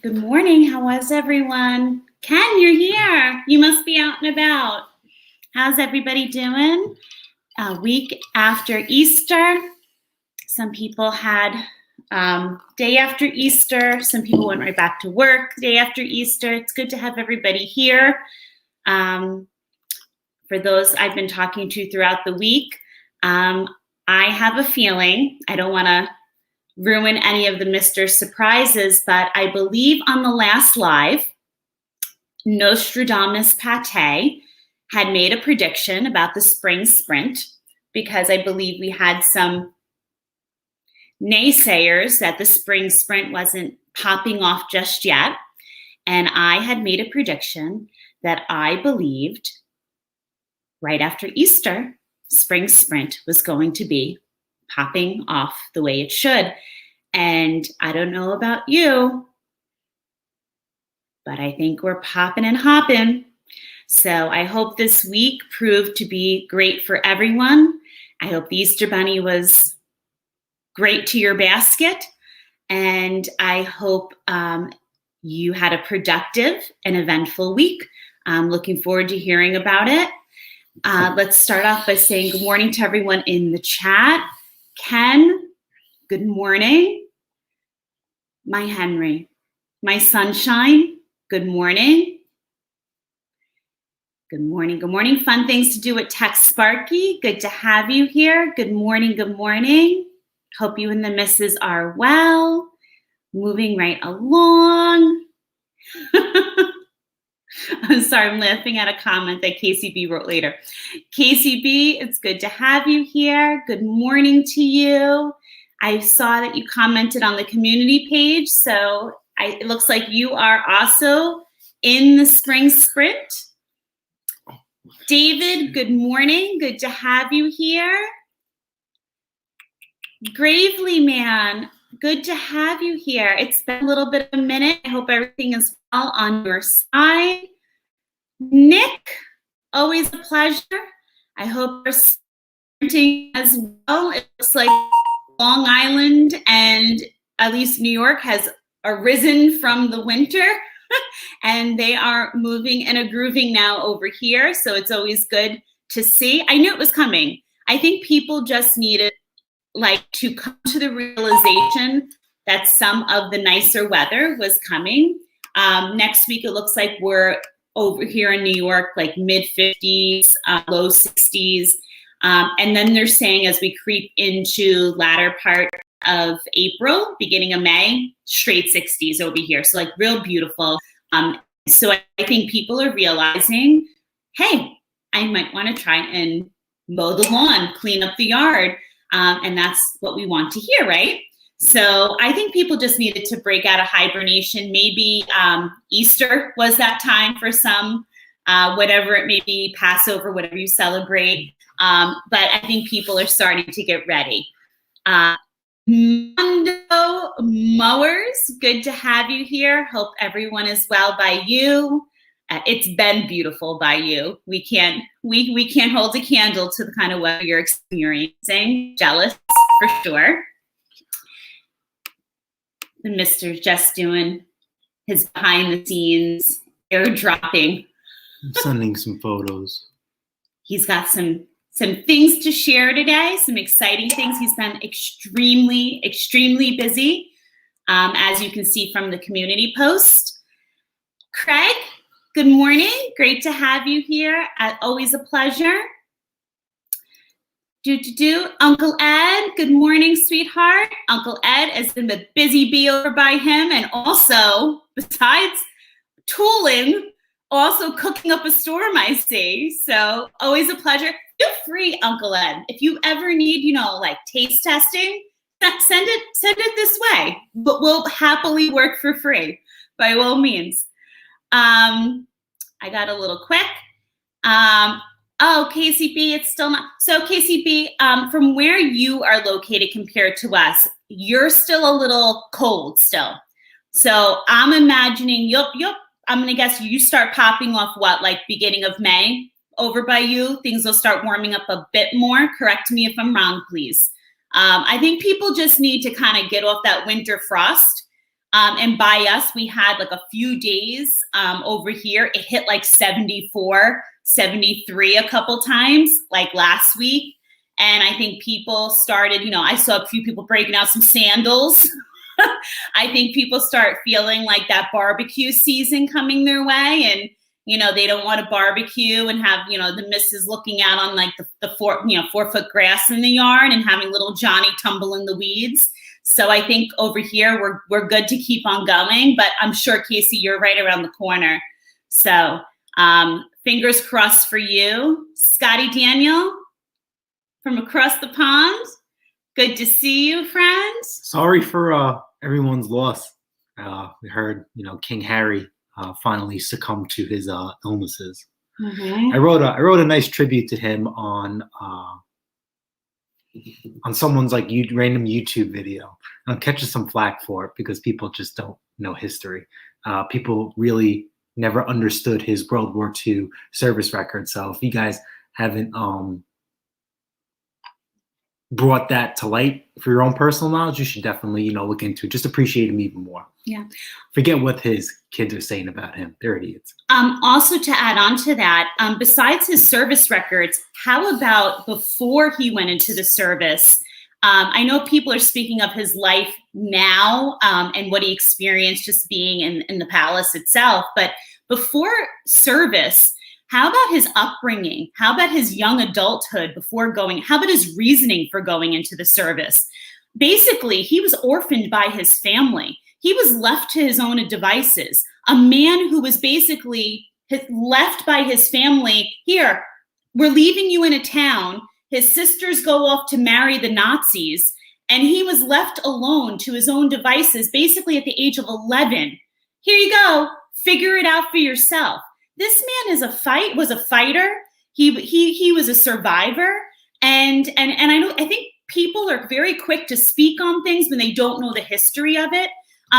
Good morning. How was everyone? Ken, you're here. You must be out and about. How's everybody doing? A week after Easter. Some people had day after Easter. Some people went right back to work day after Easter. It's good to have everybody here. For those I've been talking to throughout the week, I have a feeling, I don't want to ruin any of the Mr. Surprises, but I believe on the last live, Nostradamus Pate had made a prediction about the spring sprint, because I believe we had some naysayers that the spring sprint wasn't popping off just yet. And I had made a prediction that I believed right after Easter, spring sprint was going to be popping off the way it should. And I don't know about you, but I think we're popping and hopping. So I hope this week proved to be great for everyone. I hope the Easter Bunny was great to your basket. And I hope you had a productive and eventful week. I'm looking forward to hearing about it. Let's start off by saying good morning to everyone in the chat. Ken, good morning. My Henry, my sunshine, good morning. Good morning, good morning. Fun things to do at Tech Sparky. Good to have you here. Good morning, good morning. Hope you and the missus are well. Moving right along. I'm sorry, I'm laughing at a comment that KCB wrote later. KCB, it's good to have you here. Good morning to you. I saw that you commented on the community page, so it looks like you are also in the spring sprint. David, good morning. Good to have you here. Gravely Man, good to have you here. It's been a little bit of a minute. I hope everything is well on your side. Nick, always a pleasure. I hope you're sprinting as well. It looks like Long Island and at least New York has arisen from the winter and they are moving and grooving now over here. So it's always good to see. I knew it was coming. I think people just needed to come to the realization that some of the nicer weather was coming. Next week, it looks like we're over here in New York, like mid 50s, low 60s. And then they're saying as we creep into latter part of April, beginning of May, straight 60s over here. So like real beautiful. So I think people are realizing, hey, I might want to try and mow the lawn, clean up the yard. And that's what we want to hear, right? So I think people just needed to break out of hibernation. Maybe Easter was that time for some, whatever it may be, Passover, whatever you celebrate. But I think people are starting to get ready. Mondo Mowers, good to have you here. Hope everyone is well by you. It's been beautiful by you. We can't hold a candle to the kind of weather you're experiencing. Jealous for sure. The Mr. just doing his behind the scenes airdropping. I'm sending some photos. He's got some things to share today, some exciting things. He's been extremely, extremely busy, as you can see from the community post. Craig, good morning. Great to have you here. Always a pleasure. Uncle Ed, good morning, sweetheart. Uncle Ed has been a busy bee over by him, and also, besides tooling, also cooking up a storm, I see. So always a pleasure. Feel free, Uncle Ed. If you ever need, like taste testing, send it this way. But we'll happily work for free, by all means. I got a little quick. Oh, KCB, it's still not. So KCB, from where you are located compared to us, you're still a little cold still. So I'm imagining, I'm going to guess you start popping off what, like beginning of May over by you? Things will start warming up a bit more. Correct me if I'm wrong, please. I think people just need to kind of get off that winter frost. And by us, we had like a few days over here. It hit like 74, 73 a couple times, like last week. And I think people started, I saw a few people breaking out some sandals. I think people start feeling like that barbecue season coming their way. And, they don't want to barbecue and have, the missus looking out on like the 4-foot grass in the yard and having little Johnny tumble in the weeds. So I think over here, we're good to keep on going, but I'm sure, Casey, you're right around the corner. So fingers crossed for you. Scotty Daniel from across the pond. Good to see you, friend. Sorry for everyone's loss. We heard, King Harry finally succumbed to his illnesses. Mm-hmm. I wrote a nice tribute to him on someone's like random YouTube video. I'm catching some flack for it because people just don't know history. People really never understood his World War II service record. So if you guys haven't brought that to light for your own personal knowledge, you should definitely, look into it. Just appreciate him even more. Yeah. Forget what his kids are saying about him. They're idiots. Also to add on to that, besides his service records, how about before he went into the service? I know people are speaking of his life now and what he experienced just being in the palace itself. But before service, how about his upbringing? How about his young adulthood how about his reasoning for going into the service? Basically, he was orphaned by his family. He was left to his own devices. A man who was basically left by his family. Here, we're leaving you in a town. His sisters go off to marry the Nazis, and he was left alone to his own devices, basically at the age of 11. Here you go. Figure it out for yourself. This man was a fighter. He was a survivor, and I think people are very quick to speak on things when they don't know the history of it.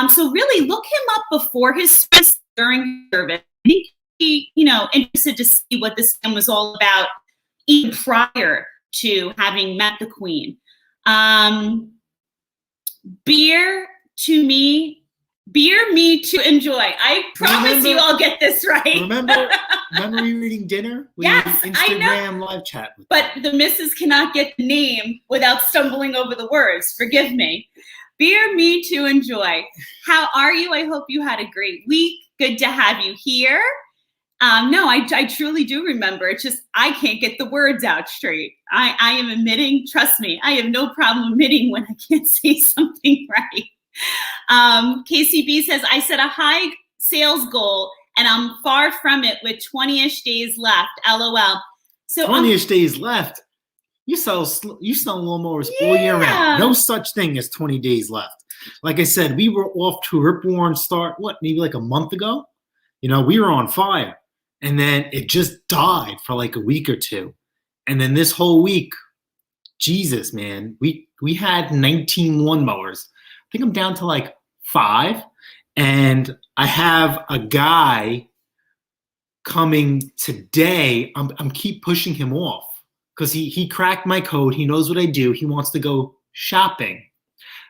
So really look him up before his service, during service. I think he, interested to see what this man was all about even prior to having met the Queen. Beer me to enjoy. I promise you I'll get this right. Remember we were eating dinner? Yes, Instagram I know. live chat. But the missus cannot get the name without stumbling over the words. Forgive me. Beer me to enjoy. How are you? I hope you had a great week. Good to have you here. No, I truly do remember. It's just I can't get the words out straight. I am admitting, trust me, I have no problem admitting when I can't say something right. KCB says, I set a high sales goal and I'm far from it with 20-ish days left. LOL. So 20-ish days left. You sell lawnmowers all year round. No such thing as 20 days left. Like I said, we were off to a rip-roaring start, maybe like a month ago? We were on fire. And then it just died for like a week or two. And then this whole week, Jesus, man, we had 19 lawnmowers. I think I'm down to like 5. And I have a guy coming today. I'm keep pushing him off because he cracked my code. He knows what I do. He wants to go shopping.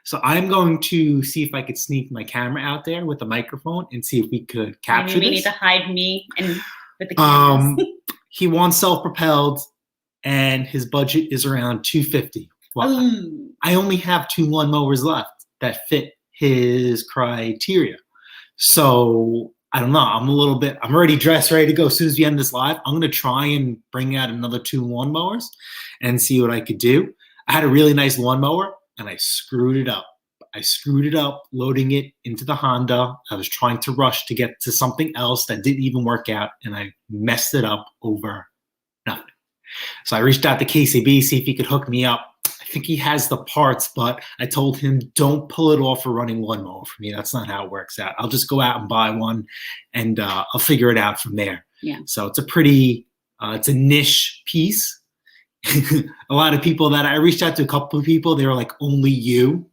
So I'm going to see if I could sneak my camera out there with a microphone and see if we could capture this. You need to hide me and with the cameras. He wants self-propelled, and his budget is around $250. Well, I only have 2 lawnmowers left that fit his criteria. So I don't know. I'm already dressed, ready to go. As soon as we end this live, I'm going to try and bring out another 2 lawnmowers and see what I could do. I had a really nice lawnmower, and I screwed it up. Loading it into the Honda. I was trying to rush to get to something else that didn't even work out, and I messed it up over nothing. So I reached out to KCB, see if he could hook me up. I think he has the parts, but I told him, don't pull it off a running lawnmower for me. That's not how it works out. I'll just go out and buy one, and I'll figure it out from there. Yeah. So it's it's a niche piece. A lot of people that I reached out to, a couple of people, they were like, only you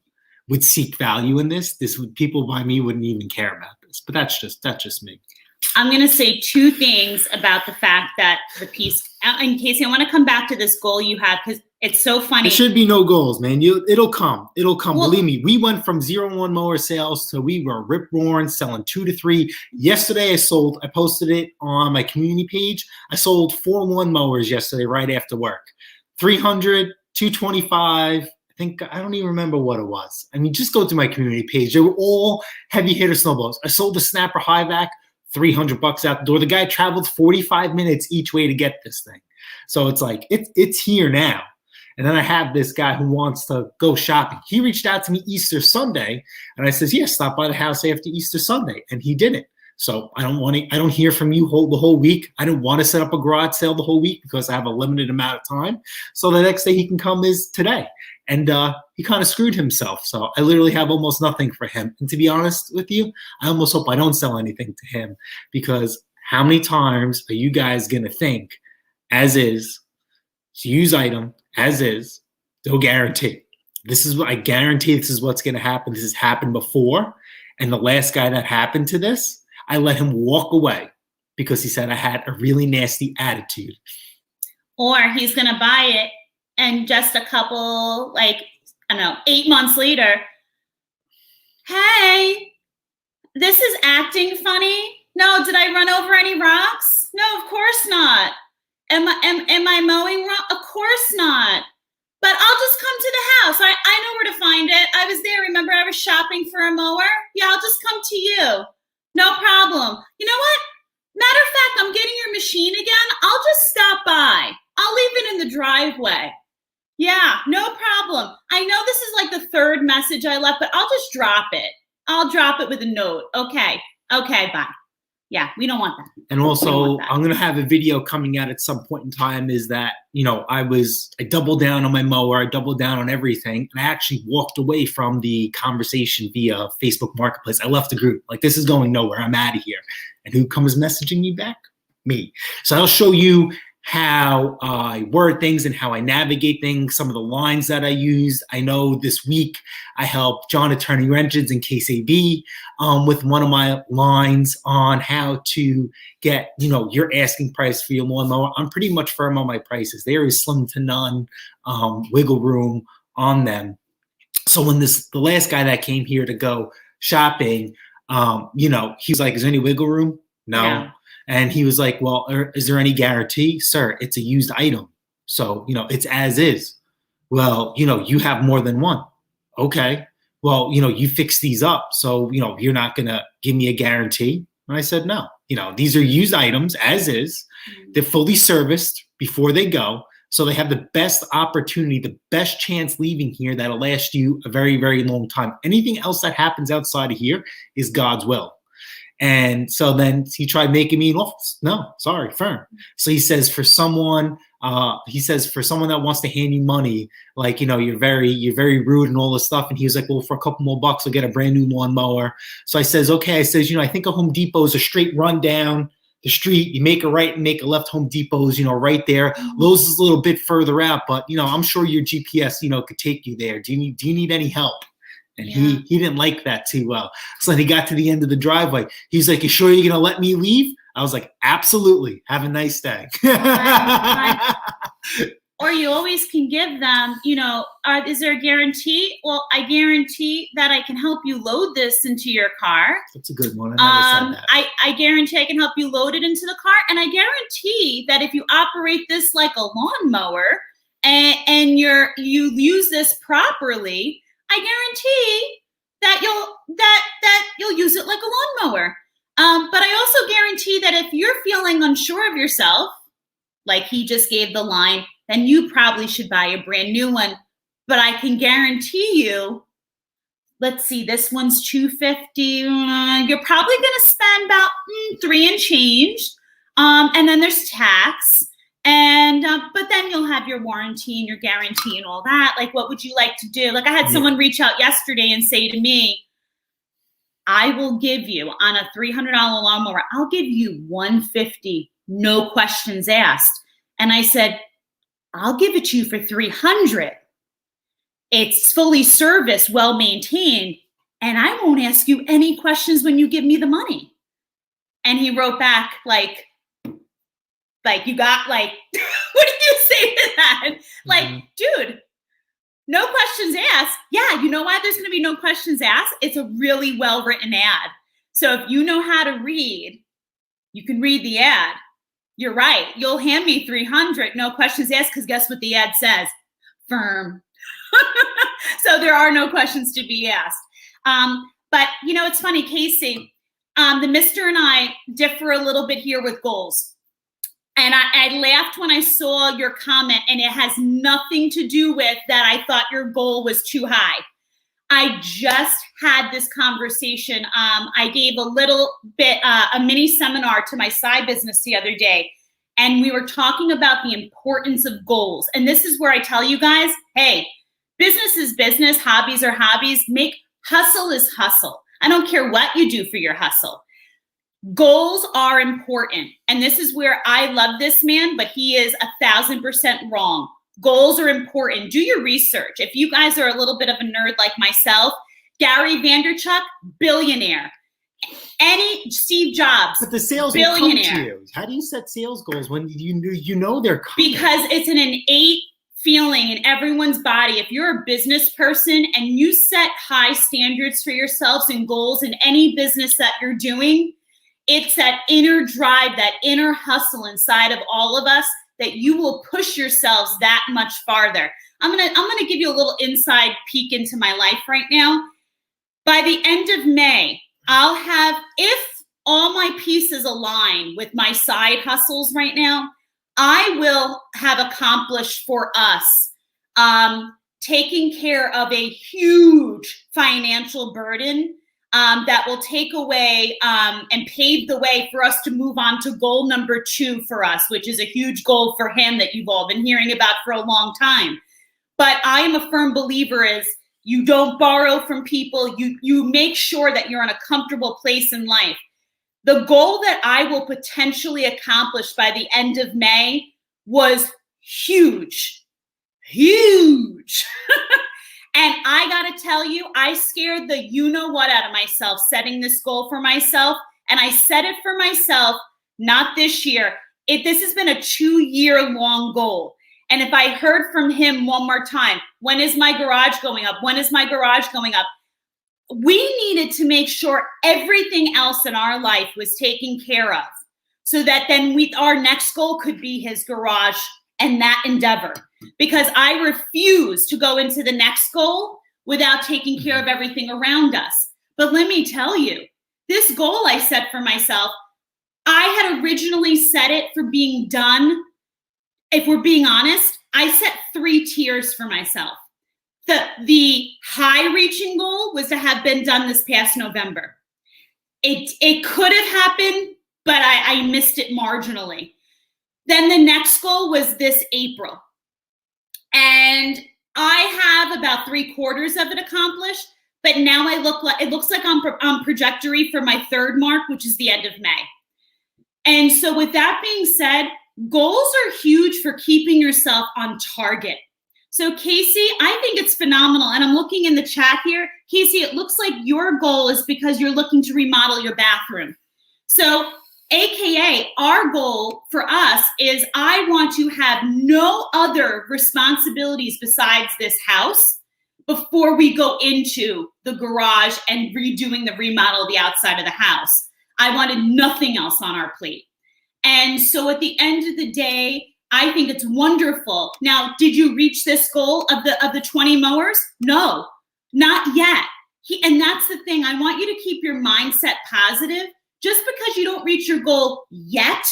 would seek value in this. People by me wouldn't even care about this, but that's just me. I'm going to say 2 things about the fact that the piece, and Casey, I want to come back to this goal you have because It's so funny. There should be no goals, man. It'll come. It'll come. Well, believe me. We went from 0-1 mower sales to we were rip roaring, selling 2 to 3. Yesterday, I posted it on my community page. I sold 4-1 mowers yesterday right after work. 300, 225. I think, I don't even remember what it was. I mean, just go to my community page. They were all heavy hitter snowballs. I sold the Snapper high vac, $300 out the door. The guy traveled 45 minutes each way to get this thing. So it's like, it's here now. And then I have this guy who wants to go shopping. He reached out to me Easter Sunday, and I says, yeah, stop by the house after Easter Sunday. And he didn't. So I don't hear from you the whole week. I don't want to set up a garage sale the whole week because I have a limited amount of time. So the next day he can come is today. And he kind of screwed himself. So I literally have almost nothing for him. And to be honest with you, I almost hope I don't sell anything to him, because how many times are you guys going to think as is, use item, as is, they'll guarantee. This is what I guarantee. This is what's going to happen. This has happened before. And the last guy that happened to this, I let him walk away because he said I had a really nasty attitude. Or he's going to buy it and just a couple, 8 months later, hey, this is acting funny. No, did I run over any rocks? No, of course not. Am I mowing wrong? Of course not. But I'll just come to the house. I know where to find it. I was there. Remember, I was shopping for a mower? Yeah, I'll just come to you. No problem. You know what? Matter of fact, I'm getting your machine again. I'll just stop by. I'll leave it in the driveway. Yeah, no problem. I know this is like the third message I left, but I'll just drop it. I'll drop it with a note. Okay, bye. Yeah, we don't want that. And also, I'm going to have a video coming out at some point in time is that, I doubled down on my mower. I doubled down on everything. And I actually walked away from the conversation via Facebook Marketplace. I left the group. Like, this is going nowhere. I'm out of here. And who comes messaging me back? Me. So I'll show you how I word things and how I navigate things, some of the lines that I use. I know this week I helped John Attorney Wrenches in Case AB with one of my lines on how to get, your asking price for your lawnmower. I'm pretty much firm on my prices. There is slim to none wiggle room on them. So when the last guy that came here to go shopping, he was like, is there any wiggle room? No. Yeah. And he was like, well, is there any guarantee? Sir, it's a used item. So, it's as is. Well, you have more than one. Okay. Well, you fix these up. So, you're not going to give me a guarantee. And I said, no, these are used items as is. They're fully serviced before they go. So they have the best opportunity, the best chance leaving here that'll last you a very, very long time. Anything else that happens outside of here is God's will. And so then he tried making me no, sorry, firm. So he says for someone that wants to hand you money, like, you're very rude and all this stuff. And he was like, well, for a couple more bucks, I'll get a brand new lawnmower. So I says, okay. I says, I think a Home Depot is a straight run down the street. You make a right and make a left. Home Depot's, right there. Lowe's is a little bit further out, but I'm sure your GPS, could take you there. Do you need any help? And yeah. he didn't like that too well. So then he got to the end of the driveway. He's like, you sure you're going to let me leave? I was like, absolutely. Have a nice day. Right. Or you always can give them, is there a guarantee? Well, I guarantee that I can help you load this into your car. That's a good one. I never said that. I guarantee I can help you load it into the car. And I guarantee that if you operate this like a lawnmower and you use this properly, I guarantee that you'll use it like a lawnmower. But I also guarantee that if you're feeling unsure of yourself, like he just gave the line, then you probably should buy a brand new one. But I can guarantee you, let's see, this one's $250. You're probably going to spend about $3 and change. And then there's tax. And, but then you'll have your warranty and your guarantee and all that. Like, what would you like to do? Like, I had someone reach out yesterday and say to me, I will give you on a $300 lawnmower, I'll give you $150, no questions asked. And I said, I'll give it to you for $300. It's fully serviced, well maintained, and I won't ask you any questions when you give me the money. And he wrote back like, Like, you got, like, what did you say to that? Like, dude, no questions asked. Yeah, you know why there's going to be no questions asked? It's a really well-written ad. So if you know how to read, you can read the ad. You're right. You'll hand me 300, no questions asked, because guess what the ad says? Firm. So there are no questions to be asked. But, you know, it's funny, Casey, the Mr. and I differ a little bit here with goals. And I laughed when I saw your comment, and it has nothing to do with that I thought your goal was too high. I just had this conversation. I gave a little bit, a mini seminar to my side business the other day, and we were talking about the importance of goals. And this is where I tell you guys, hey, business is business, hobbies are hobbies. Hustle is hustle. I don't care what you do for your hustle. Goals are important. And this is where I love this man, but he is 1,000% wrong. Goals are important. Do your research. If you guys are a little bit of a nerd like myself, Gary Vaynerchuk, billionaire. Steve Jobs, but the sales billionaire. Will come to you. How do you set sales goals when you know they're coming? Because it's an innate feeling in everyone's body. If you're a business person and you set high standards for yourselves and goals in any business that you're doing, it's that inner drive, that inner hustle inside of all of us that you will push yourselves that much farther. I'm gonna give you a little inside peek into my life right now. By the end of May, I'll have, if all my pieces align with my side hustles right now, I will have accomplished for us taking care of a huge financial burden that will take away and pave the way for us to move on to goal number 2 for us, which is a huge goal for him that you've all been hearing about for a long time. But I am a firm believer is you don't borrow from people. You make sure that you're in a comfortable place in life. The goal that I will potentially accomplish by the end of May was huge, huge. And I gotta tell you, I scared the you-know-what out of myself setting this goal for myself. And I set it for myself, not this year. This has been a 2-year-long goal. And if I heard from him one more time, when is my garage going up? When is my garage going up? We needed to make sure everything else in our life was taken care of so that then our next goal could be his garage and that endeavor. Because I refuse to go into the next goal without taking care of everything around us. But let me tell you, this goal I set for myself, I had originally set it for being done. If we're being honest, I set 3 tiers for myself. The high-reaching goal was to have been done this past November. It could have happened, but I missed it marginally. Then the next goal was this April. And I have about 3/4 of it accomplished, but now it looks like I'm on trajectory for my 3rd mark, which is the end of May. And so with that being said, goals are huge for keeping yourself on target. So Casey, I think it's phenomenal. And I'm looking in the chat here. Casey, it looks like your goal is because you're looking to remodel your bathroom. So AKA, our goal for us is I want to have no other responsibilities besides this house before we go into the garage and redoing the remodel of the outside of the house. I wanted nothing else on our plate. And so at the end of the day, I think it's wonderful. Now, did you reach this goal of the 20 mowers? No, not yet. And that's the thing. I want you to keep your mindset positive. Just because you don't reach your goal yet,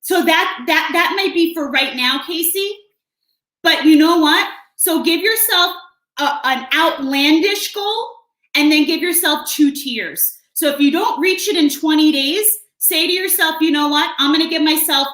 so that might be for right now, Casey. But you know what? So give yourself an outlandish goal, and then give yourself 2 tiers. So if you don't reach it in 20 days, say to yourself, you know what? I'm going to give myself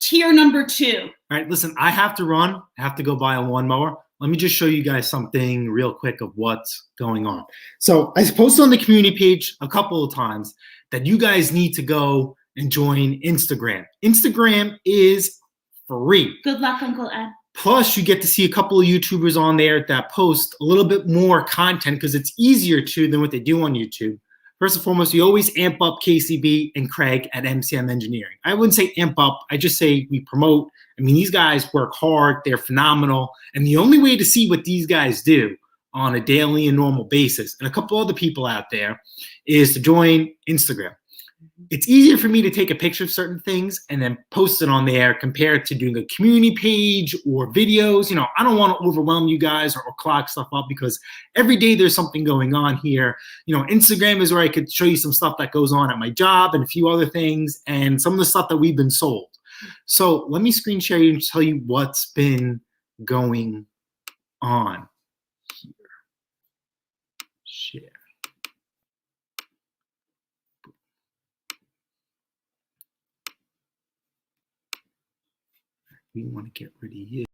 tier number 2. All right, listen, I have to run. I have to go buy a lawnmower. Let me just show you guys something real quick of what's going on. So I posted on the community page a couple of times that you guys need to go and join Instagram. Instagram is free. Good luck, Uncle Ed. Plus, you get to see a couple of YouTubers on there that post a little bit more content because it's easier to than what they do on YouTube First and foremost, we always amp up KCB and Craig at MCM Engineering. I wouldn't say amp up. I just say we promote. I mean, these guys work hard. They're phenomenal. And the only way to see what these guys do on a daily and normal basis, and a couple other people out there, is to join Instagram. It's easier for me to take a picture of certain things and then post it on there compared to doing a community page or videos. I don't want to overwhelm you guys or clog stuff up because every day there's something going on here. Instagram is where I could show you some stuff that goes on at my job and a few other things and some of the stuff that we've been sold. So let me screen share you and tell you what's been going on here. Share. We want to get rid of you.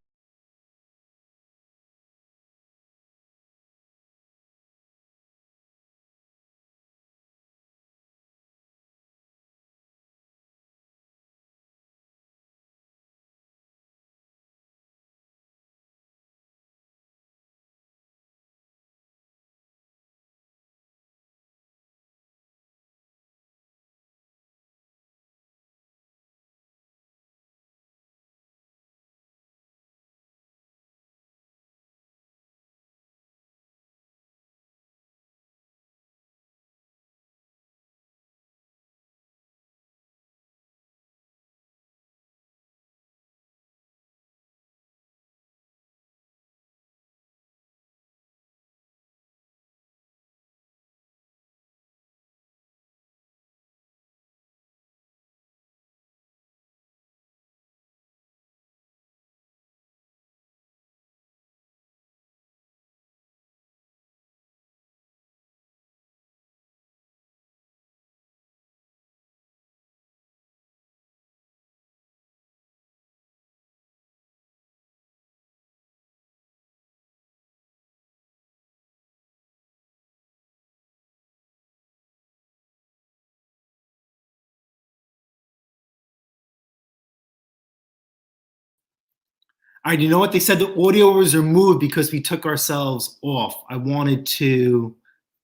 All right, you know what? They said the audio was removed because we took ourselves off. I wanted to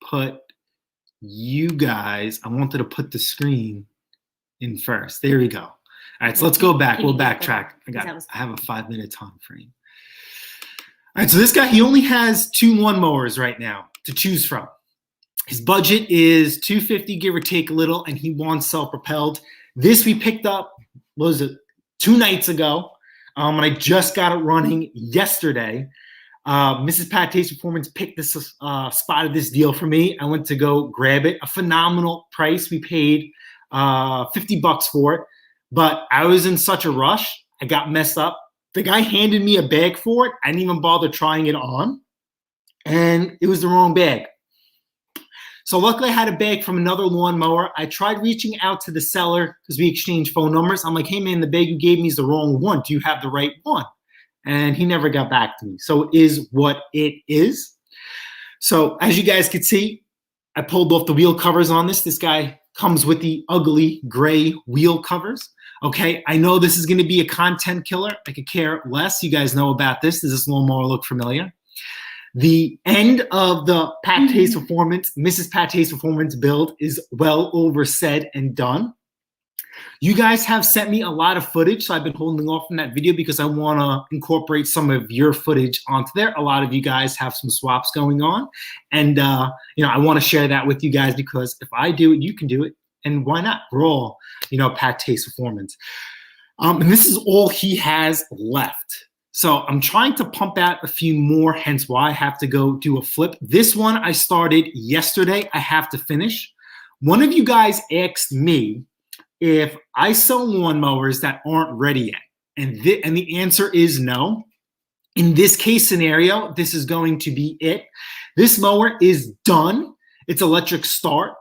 put you guys, I wanted to put the screen in first. There we go. All right, so let's go back. We'll backtrack. I have a 5-minute time frame. All right, so this guy, he only has 2 lawnmowers right now to choose from. His budget is $250, give or take a little, and he wants self-propelled. This we picked up, what was it, 2 nights ago. And I just got it running yesterday. Mrs. Pate's Performance picked this spotted this deal for me. I went to go grab it. A phenomenal price. We paid $50 for it, but I was in such a rush. I got messed up. The guy handed me a bag for it. I didn't even bother trying it on, and it was the wrong bag. So luckily I had a bag from another lawnmower. I tried reaching out to the seller because we exchanged phone numbers. I'm like, hey man, the bag you gave me is the wrong one. Do you have the right one? And he never got back to me. So it is what it is. So as you guys can see, I pulled off the wheel covers on this. This guy comes with the ugly gray wheel covers. Okay, I know this is gonna be a content killer. I could care less. You guys know about this. Does this lawnmower look familiar? The end of the Pate's Performance, Mrs. Pate's Performance build is well over said and done. You guys have sent me a lot of footage, so I've been holding off from that video because I want to incorporate some of your footage onto there. A lot of you guys have some swaps going on, and I want to share that with you guys because if I do it, you can do it, and why not? We're all, Pate's Performance. And this is all he has left. So I'm trying to pump out a few more, hence why I have to go do a flip. This one I started yesterday. I have to finish. One of you guys asked me if I sell lawnmowers that aren't ready yet. And the answer is no. In this case scenario, this is going to be it. This mower is done. It's electric start.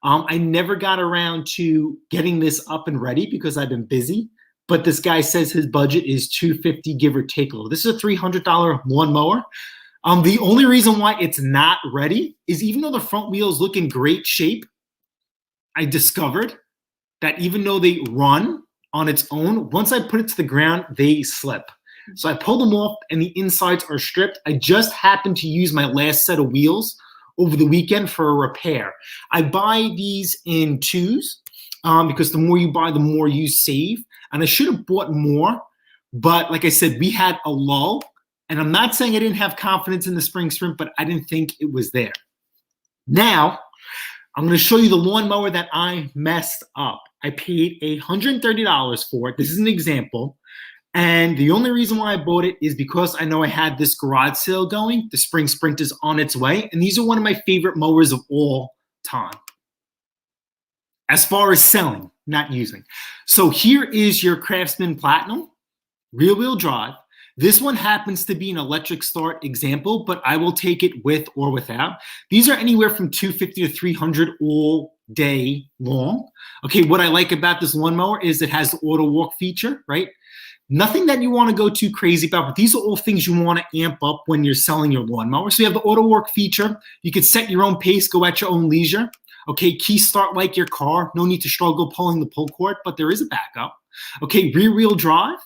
I never got around to getting this up and ready because I've been busy. But this guy says his budget is $250, give or take a little. This is a $300 lawnmower. The only reason why it's not ready is even though the front wheels look in great shape, I discovered that even though they run on its own, once I put it to the ground, they slip. So I pulled them off and the insides are stripped. I just happened to use my last set of wheels over the weekend for a repair. I buy these in twos because the more you buy, the more you save. And I should have bought more, but like I said, we had a lull. And I'm not saying I didn't have confidence in the spring sprint, but I didn't think it was there. Now, I'm going to show you the lawnmower that I messed up. I paid $130 for it. This is an example. And the only reason why I bought it is because I know I had this garage sale going. The spring sprint is on its way. And these are one of my favorite mowers of all time. As far as selling, not using. So here is your Craftsman Platinum, rear wheel drive. This one happens to be an electric start example, but I will take it with or without. These are anywhere from $250 to $300 all day long. Okay, what I like about this lawnmower is it has the auto walk feature, right? Nothing that you want to go too crazy about, but these are all things you want to amp up when you're selling your lawnmower. So you have the auto walk feature. You can set your own pace, go at your own leisure. Okay, key start like your car. No need to struggle pulling the pull cord, but there is a backup. Okay, rear wheel drive.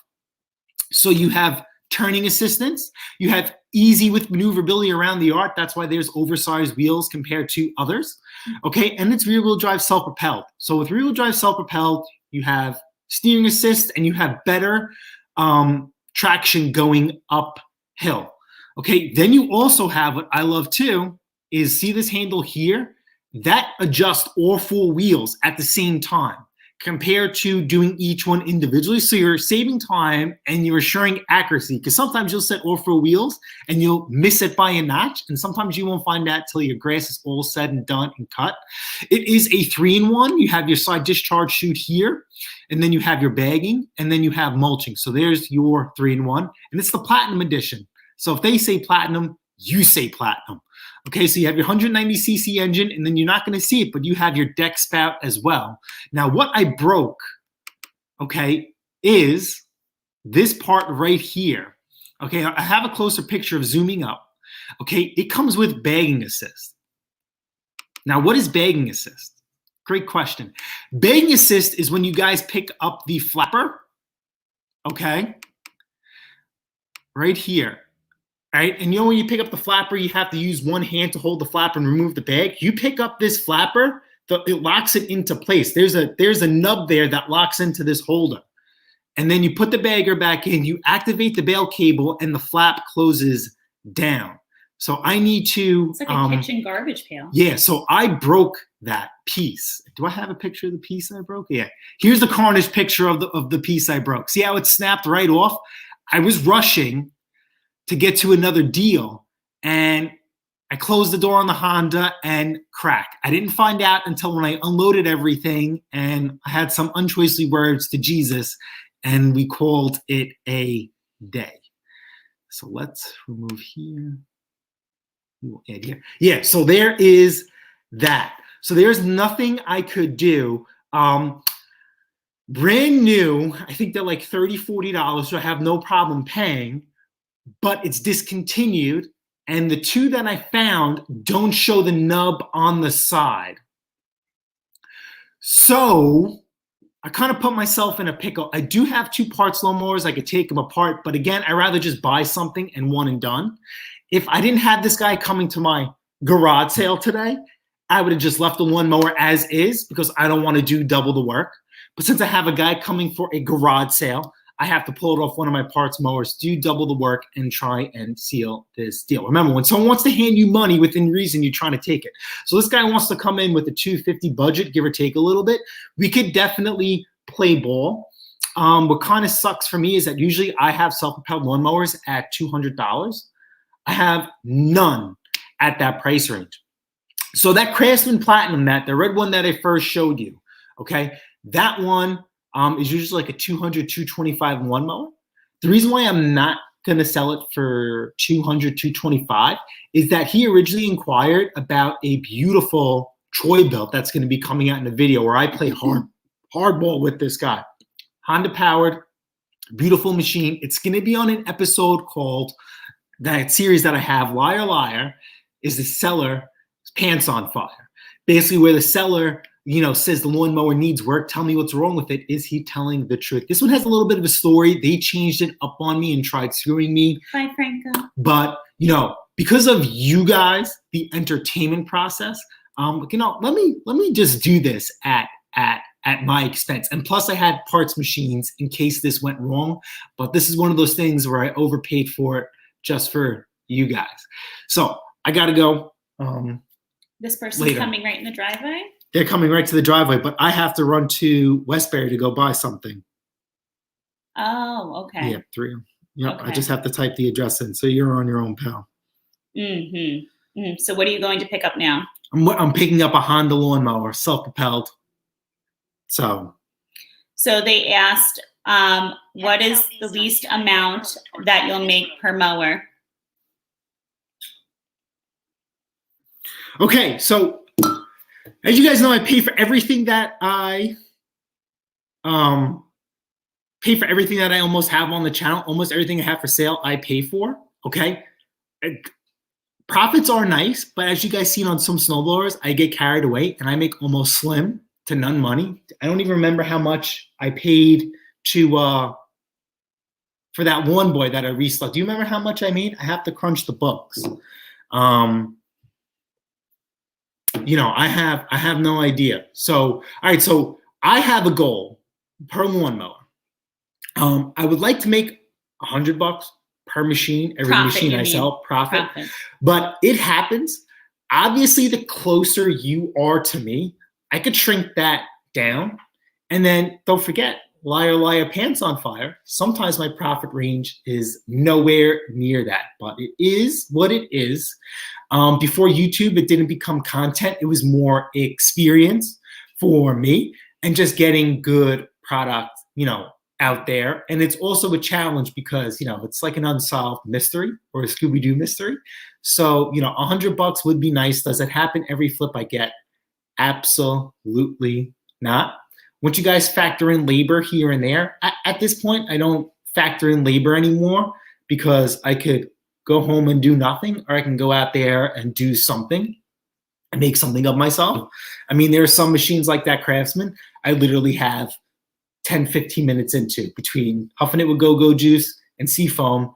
So you have turning assistance. You have easy with maneuverability around the yard. That's why there's oversized wheels compared to others. Okay, and it's rear wheel drive self-propelled. So with rear wheel drive self-propelled, you have steering assist and you have better traction going uphill. Okay, then you also have what I love too is see this handle here? That adjusts all four wheels at the same time compared to doing each one individually. So you're saving time and you're assuring accuracy because sometimes you'll set all four wheels and you'll miss it by a notch. And sometimes you won't find that till your grass is all said and done and cut. It is a 3-in-1. You have your side discharge chute here, and then you have your bagging, and then you have mulching. So there's your 3-in-1, and it's the Platinum edition. So if they say Platinum, you say Platinum. Okay, so you have your 190cc engine, and then you're not going to see it, but you have your deck spout as well. Now, what I broke, okay, is this part right here. Okay, I have a closer picture of zooming up. Okay, it comes with bagging assist. Now, what is bagging assist? Great question. Bagging assist is when you guys pick up the flapper, okay, right here. All right, and you know when you pick up the flapper, you have to use one hand to hold the flapper and remove the bag. You pick up this flapper, it locks it into place. There's a nub there that locks into this holder. And then you put the bagger back in, you activate the bail cable, and the flap closes down. So I need to— It's like a kitchen garbage pail. Yeah, so I broke that piece. Do I have a picture of the piece I broke? Yeah. Here's the carnage picture of the piece I broke. See how it snapped right off? I was rushing to get to another deal, and I closed the door on the Honda and crack. I didn't find out until when I unloaded everything, and I had some unchoicely words to Jesus, and we called it a day. So let's remove here. We'll add here. Yeah, so there is that. So there's nothing I could do. Brand new, I think they're like $30, $40, so I have no problem paying. But it's discontinued, and the two that I found don't show the nub on the side. So I kind of put myself in a pickle. I do have 2 parts lawnmowers. I could take them apart, but again, I'd rather just buy something and one and done. If I didn't have this guy coming to my garage sale today, I would have just left the lawnmower as is because I don't want to do double the work. But since I have a guy coming for a garage sale, I have to pull it off one of my parts mowers, do double the work, and try and seal this deal. Remember, when someone wants to hand you money within reason, you're trying to take it. So this guy wants to come in with a $250 budget, give or take a little bit. We could definitely play ball. What kind of sucks for me is that usually I have self-propelled lawnmowers at $200. I have none at that price range. So that Craftsman Platinum, the red one that I first showed you, okay, that one is usually like a $200, $225 lawnmower. The reason why I'm not going to sell it for $200, $225 is that he originally inquired about a beautiful Troy built that's going to be coming out in a video where I play hardball with this guy. Honda powered, beautiful machine. It's going to be on an episode called, that series that I have, Liar Liar, is the seller pants on fire. Basically where the seller says the lawnmower needs work. Tell me what's wrong with it. Is he telling the truth? This one has a little bit of a story. They changed it up on me and tried screwing me. Bye, Franco. But, because of you guys, the entertainment process, let me just do this at my expense. And plus I had parts machines in case this went wrong, but this is one of those things where I overpaid for it just for you guys. So I gotta go. This person's later. coming right in the driveway? They're coming right to the driveway, but I have to run to Westbury to go buy something. Oh, okay. Yeah, 3. Yep, Okay. I just have to type the address in. So you're on your own, pal. So what are you going to pick up now? I'm picking up a Honda lawnmower, self-propelled. So they asked, what is the least amount that you'll make per mower? Okay, so as you guys know, I pay for everything that I almost have on the channel. Almost everything I have for sale, I pay for. Okay, profits are nice, but as you guys seen on some snowblowers, I get carried away and I make almost slim to none money. I don't even remember how much I paid to for that one boy that I restuck. Do you remember how much I made? I have to crunch the books. I have no idea. So, all right, so I have a goal per lawnmower. I would like to make $100 per machine, every machine I sell, profit. But it happens. Obviously, the closer you are to me, I could shrink that down. And then don't forget, liar, liar, pants on fire. Sometimes my profit range is nowhere near that, but it is what it is. Before YouTube, it didn't become content. It was more experience for me and just getting good product, out there. And it's also a challenge because, it's like an unsolved mystery or a Scooby-Doo mystery. So, $100 would be nice. Does it happen every flip I get? Absolutely not. Once you guys factor in labor here and there, at this point, I don't factor in labor anymore because I could go home and do nothing, or I can go out there and do something and make something of myself. I mean, there are some machines like that Craftsman I literally have 10, 15 minutes into between huffing it with go-go juice and seafoam,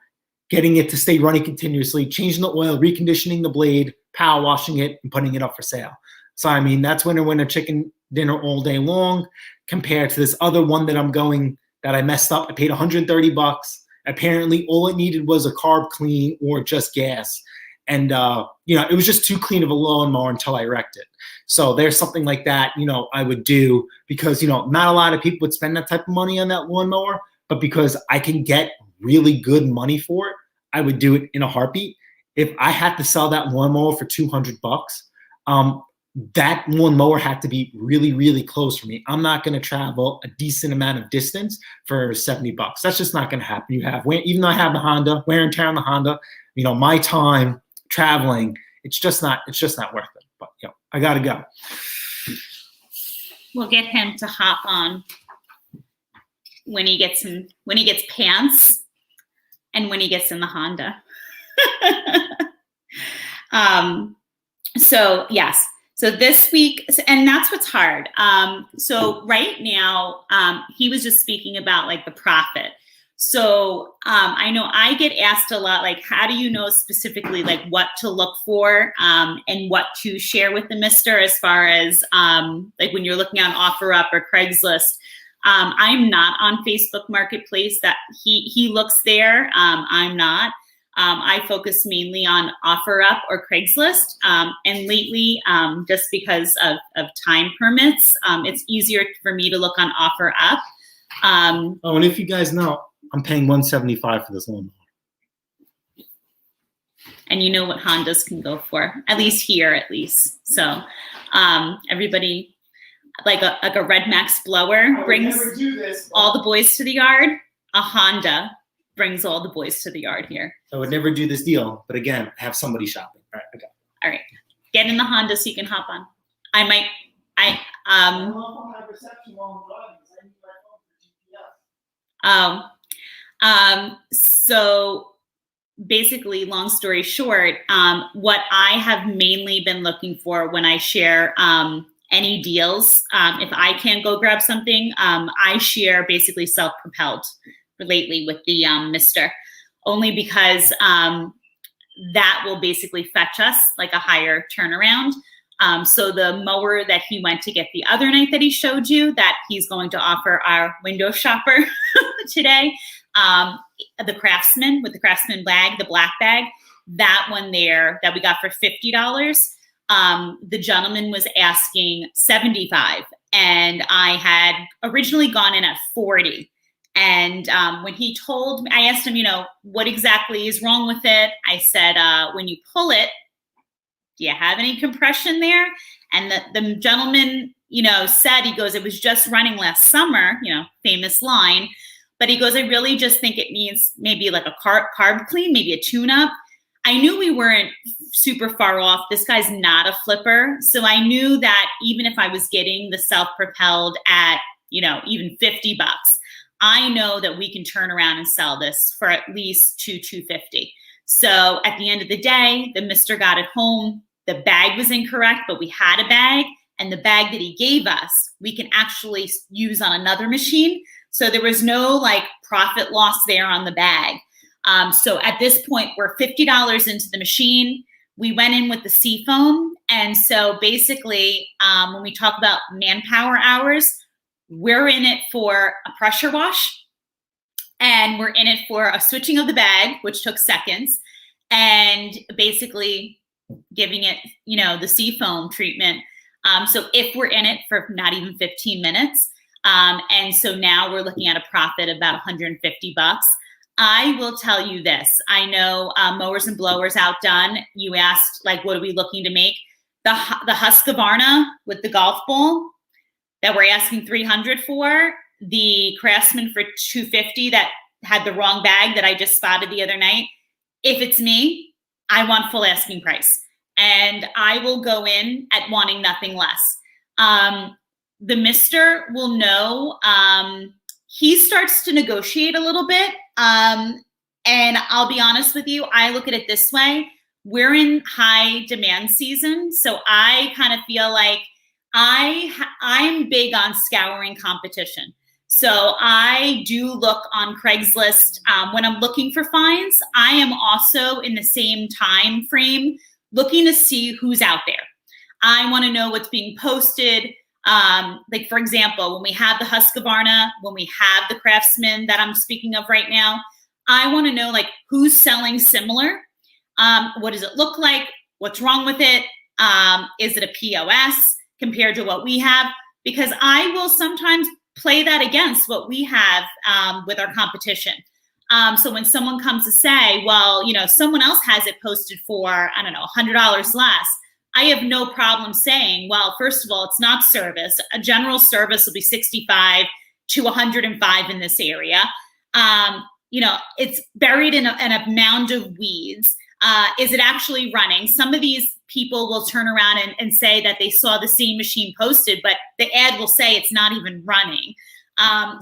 getting it to stay running continuously, changing the oil, reconditioning the blade, power washing it, and putting it up for sale. So, I mean, that's winner chicken dinner all day long compared to this other one that I'm going that I messed up. I paid $130. Apparently, all it needed was a carb clean or just gas. And, it was just too clean of a lawnmower until I wrecked it. So there's something like that, I would do because, not a lot of people would spend that type of money on that lawnmower. But because I can get really good money for it, I would do it in a heartbeat. If I had to sell that lawnmower for $200, that lawnmower had to be really, really close for me. I'm not going to travel a decent amount of distance for $70. That's just not going to happen. Even though I have the Honda, wear and tear on the Honda, my time traveling, it's just not worth it. But I got to go. We'll get him to hop on when he gets pants and when he gets in the Honda. So yes. So this week, and that's what's hard. So right now, he was just speaking about like the profit. So I know I get asked a lot, like, how do you know specifically like what to look for and what to share with the mister as far as like when you're looking on OfferUp or Craigslist. I'm not on Facebook Marketplace. That he looks there. I'm not. I focus mainly on OfferUp or Craigslist. And lately, just because of time permits, it's easier for me to look on OfferUp. And if you guys know, I'm paying $175 for this lawnmower. And you know what Hondas can go for, at least here, at least. So everybody, like a Red Max blower brings all the boys to the yard. A Honda brings all the boys to the yard here. I would never do this deal, but again, have somebody shopping. All right, okay. All right, get in the Honda so you can hop on. I don't know if have reception while I'm driving. So basically, long story short, what I have mainly been looking for when I share any deals, if I can't go grab something, I share basically self-propelled lately with the mister, only because that will basically fetch us like a higher turnaround. So the mower that he went to get the other night that he showed you, that he's going to offer our window shopper today, the Craftsman with the Craftsman bag, the black bag, that one there that we got for $50. The gentleman was asking $75, and I had originally gone in at $40. And when he told me, I asked him, what exactly is wrong with it? I said, when you pull it, do you have any compression there? And the gentleman, said, he goes, it was just running last summer, famous line. But he goes, I really just think it needs maybe like a carb clean, maybe a tune-up. I knew we weren't super far off. This guy's not a flipper. So I knew that even if I was getting the self-propelled at, even $50, I know that we can turn around and sell this for at least $250. So at the end of the day, the mister got it home. The bag was incorrect, but we had a bag, and the bag that he gave us, we can actually use on another machine. So there was no like profit loss there on the bag. So at this point, we're $50 into the machine. We went in with the seafoam. And so basically, when we talk about manpower hours, we're in it for a pressure wash, and we're in it for a switching of the bag, which took seconds, and basically giving it, the seafoam treatment. So if we're in it for not even 15 minutes, and so now we're looking at a profit of about $150. I will tell you this. I know Mowers and Blowers Outdone. You asked, like, what are we looking to make? The Husqvarna with the golf ball that we're asking $300 for, the Craftsman for $250 that had the wrong bag that I just spotted the other night. If it's me, I want full asking price, and I will go in at wanting nothing less. The mister will know. He starts to negotiate a little bit. And I'll be honest with you, I look at it this way. We're in high demand season. So I kind of feel like I'm big on scouring competition. So I do look on Craigslist when I'm looking for finds. I am also in the same time frame looking to see who's out there. I want to know what's being posted. Like, for example, when we have the Husqvarna, when we have the Craftsman that I'm speaking of right now, I want to know, like, who's selling similar. What does it look like? What's wrong with it? Is it a POS compared to what we have? Because I will sometimes play that against what we have with our competition. So when someone comes to say, well, someone else has it posted for, I don't know, $100 less, I have no problem saying, well, first of all, it's not service. A general service will be $65 to $105 in this area. It's buried in a mound of weeds. Is it actually running? Some of these people will turn around and say that they saw the same machine posted, but the ad will say it's not even running.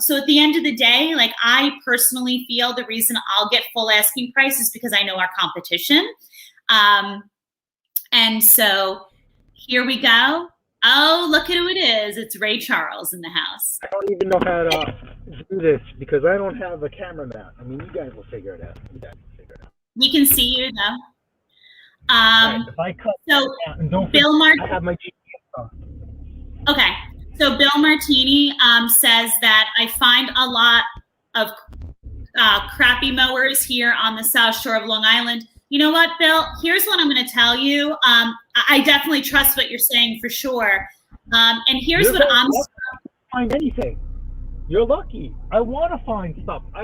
So at the end of the day, like, I personally feel the reason I'll get full asking price is because I know our competition. And so here we go. Oh, look at who it is. It's Ray Charles in the house. I don't even know how to do this because I don't have a cameraman. I mean, you guys will figure it out. We can see you, though. Right, if I cut so out, and don't Bill forget, I have my GPS on. Okay. So Bill Martini says that I find a lot of crappy mowers here on the South Shore of Long Island. You know what, Bill? Here's what I'm going to tell you. I definitely trust what you're saying for sure. And here's what I'm find anything. You're lucky. I want to find stuff. I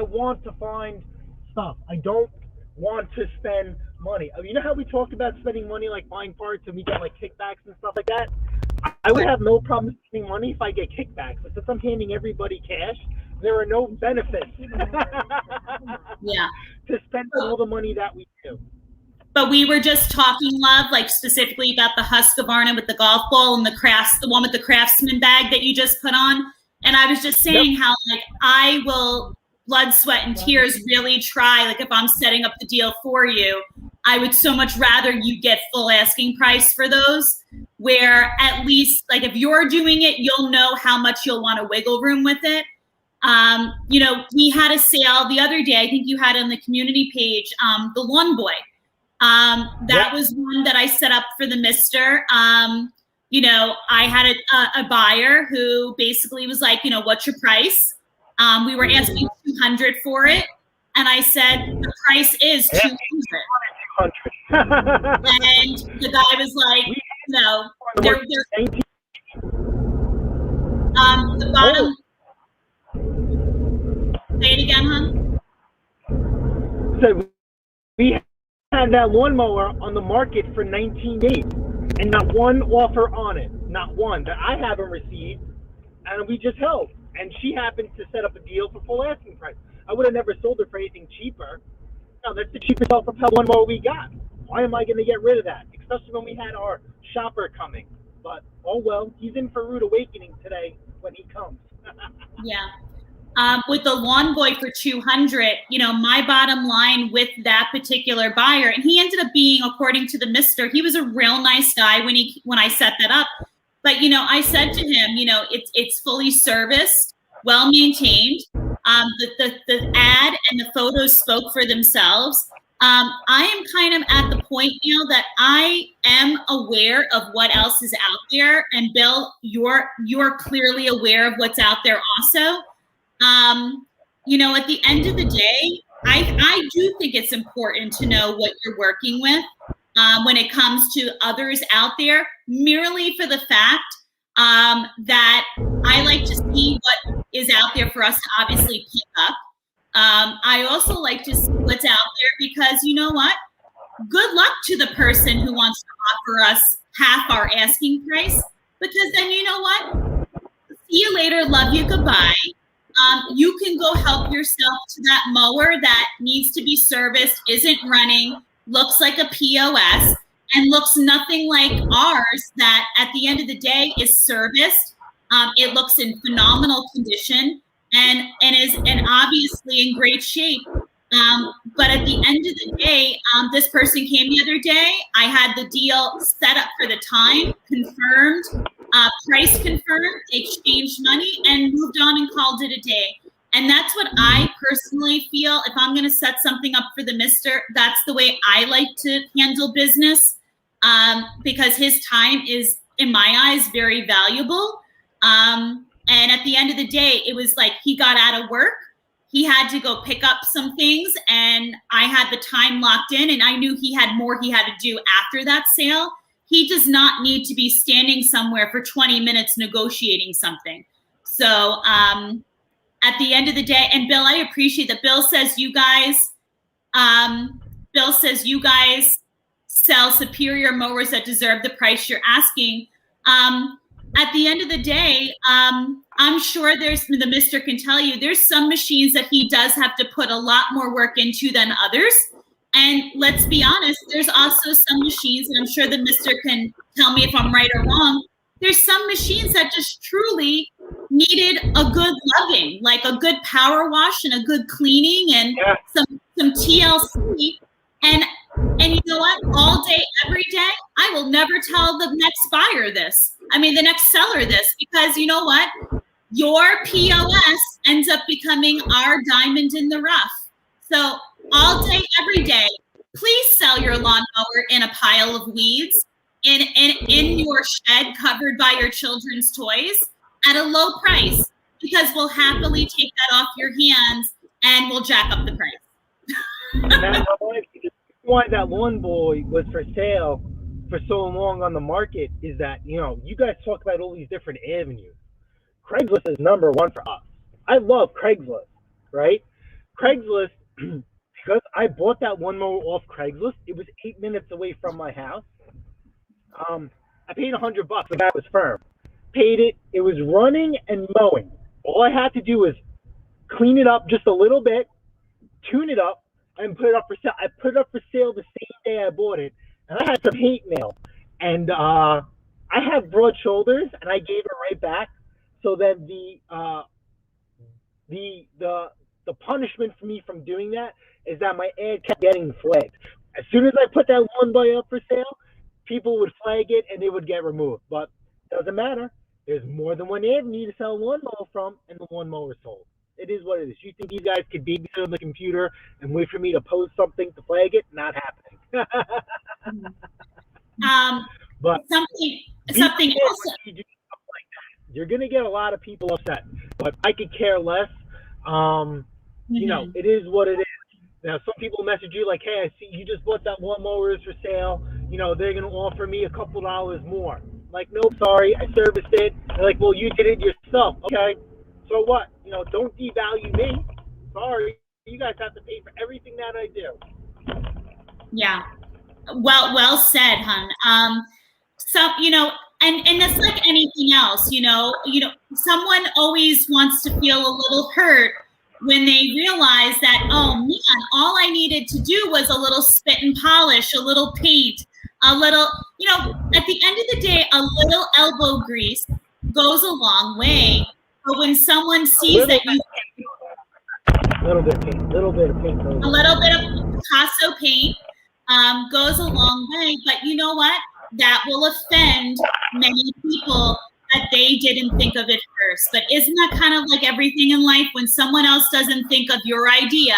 don't want to spend money. You know how we talked about spending money, like buying parts, and we get like kickbacks and stuff like that? I would have no problem spending money if I get kickbacks. But since I'm handing everybody cash, there are no benefits. Yeah. To spend all the money that we do. But we were just talking, love, like specifically about the Husqvarna with the golf ball and the one with the Craftsman bag that you just put on. And I was just saying how, like, I will blood, sweat, and tears really try. Like, if I'm setting up the deal for you, I would so much rather you get full asking price for those, where at least, like, if you're doing it, you'll know how much you'll want to wiggle room with it. We had a sale the other day. I think you had it on the community page, the Lawn Boy. That was one that I set up for the mister. You know, I had a buyer who basically was like, you know, what's your price? We were asking $200 for it. And I said, the price is $200. And the guy was like, no, they're the bottom. Say it again, hon. So we had that lawnmower on the market for 19 days, and not one offer on it, not one that I haven't received, and we just held. And she happened to set up a deal for full asking price. I would have never sold it for anything cheaper. No, that's the cheapest self-propelled lawnmower we got. Why am I going to get rid of that? Especially when we had our shopper coming. But, oh well, he's in for rude awakening today when he comes. Yeah. With the lawn boy for $200, you know, my bottom line with that particular buyer, and he ended up being, according to the mister, he was a real nice guy when I set that up. But, you know, I said to him, you know, it's fully serviced, well maintained. The ad and the photos spoke for themselves. I am kind of at the point now that I am aware of what else is out there. And Bill, you're clearly aware of what's out there also. You know, at the end of the day, I do think it's important to know what you're working with when it comes to others out there, merely for the fact that I like to see what is out there for us to obviously pick up. I also like to see what's out there because, you know what? Good luck to the person who wants to offer us half our asking price, because then you know what? See you later, love you, goodbye. You can go help yourself to that mower that needs to be serviced, isn't running, looks like a POS, and looks nothing like ours that at the end of the day is serviced. It looks in phenomenal condition and obviously in great shape. But at the end of the day, this person came the other day. I had the deal set up for the time, confirmed, price confirmed, exchanged money, and moved on and called it a day. And that's what I personally feel. If I'm going to set something up for the mister, that's the way I like to handle business, because his time is, in my eyes, very valuable. And at the end of the day, it was like he got out of work. He had to go pick up some things, and I had the time locked in, and I knew he had more he had to do after that sale. He does not need to be standing somewhere for 20 minutes negotiating something. So at the end of the day, and Bill, I appreciate that. Bill says you guys sell superior mowers that deserve the price you're asking. At the end of the day, I'm sure the mister can tell you there's some machines that he does have to put a lot more work into than others. And let's be honest, there's also some machines, and I'm sure the mister can tell me if I'm right or wrong. There's some machines that just truly needed a good loving, like a good power wash and a good cleaning and some TLC. And you know what? All day, every day, I will never tell the next buyer this. I mean, the next seller this, because you know what? Your POS ends up becoming our diamond in the rough. So all day, every day, please sell your lawnmower in a pile of weeds, in your shed covered by your children's toys at a low price, because we'll happily take that off your hands and we'll jack up the price. Why that lawn boy was for sale for so long on the market is that, you know, you guys talk about all these different avenues. Craigslist is number one for us. I love Craigslist, right? Craigslist, because I bought that lawnmower off Craigslist, it was 8 minutes away from my house. I paid $100. The guy was firm. Paid it. It was running and mowing. All I had to do was clean it up just a little bit, tune it up, and put it up for sale. I put it up for sale the same day I bought it, and I had some hate mail. And I have broad shoulders, and I gave it right back. So that the punishment for me from doing that is that my ad kept getting flagged. As soon as I put that one boy up for sale, people would flag it and it would get removed. But it doesn't matter. There's more than one avenue to sell a lawnmower from, and the lawnmower sold. It is what it is. You think these guys could babysit on the computer and wait for me to post something to flag it? Not happening. But something be else. prepared when you do stuff like that. You're gonna get a lot of people upset, but I could care less. You know, it is what it is. Now, some people message you like, "Hey, I see you just bought that lawnmower is for sale. You know, they're gonna offer me a couple dollars more." Like, nope, sorry, I serviced it. They're like, "Well, you did it yourself." Okay, so what? You know, don't devalue me. Sorry, you guys have to pay for everything that I do. Yeah. Well said, hun. So, you know, and it's like anything else, you know, someone always wants to feel a little hurt when they realize that, oh man, all I needed to do was a little spit and polish, a little paint, a little, you know, at the end of the day, a little elbow grease goes a long way. But when someone sees that you a little bit of paint, a little bit of Picasso paint goes a long way, but you know what? That will offend many people that they didn't think of it first. But isn't that kind of like everything in life? When someone else doesn't think of your idea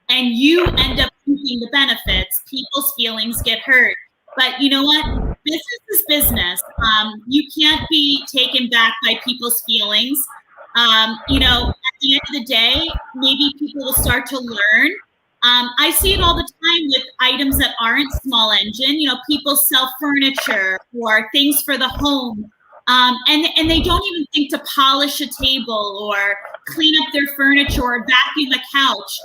and you end up reaping the benefits, people's feelings get hurt. But you know what? Business is business. You can't be taken back by people's feelings. You know, at the end of the day, maybe people will start to learn. I see it all the time with items that aren't small engine. You know, people sell furniture or things for the home, and they don't even think to polish a table or clean up their furniture or vacuum a couch.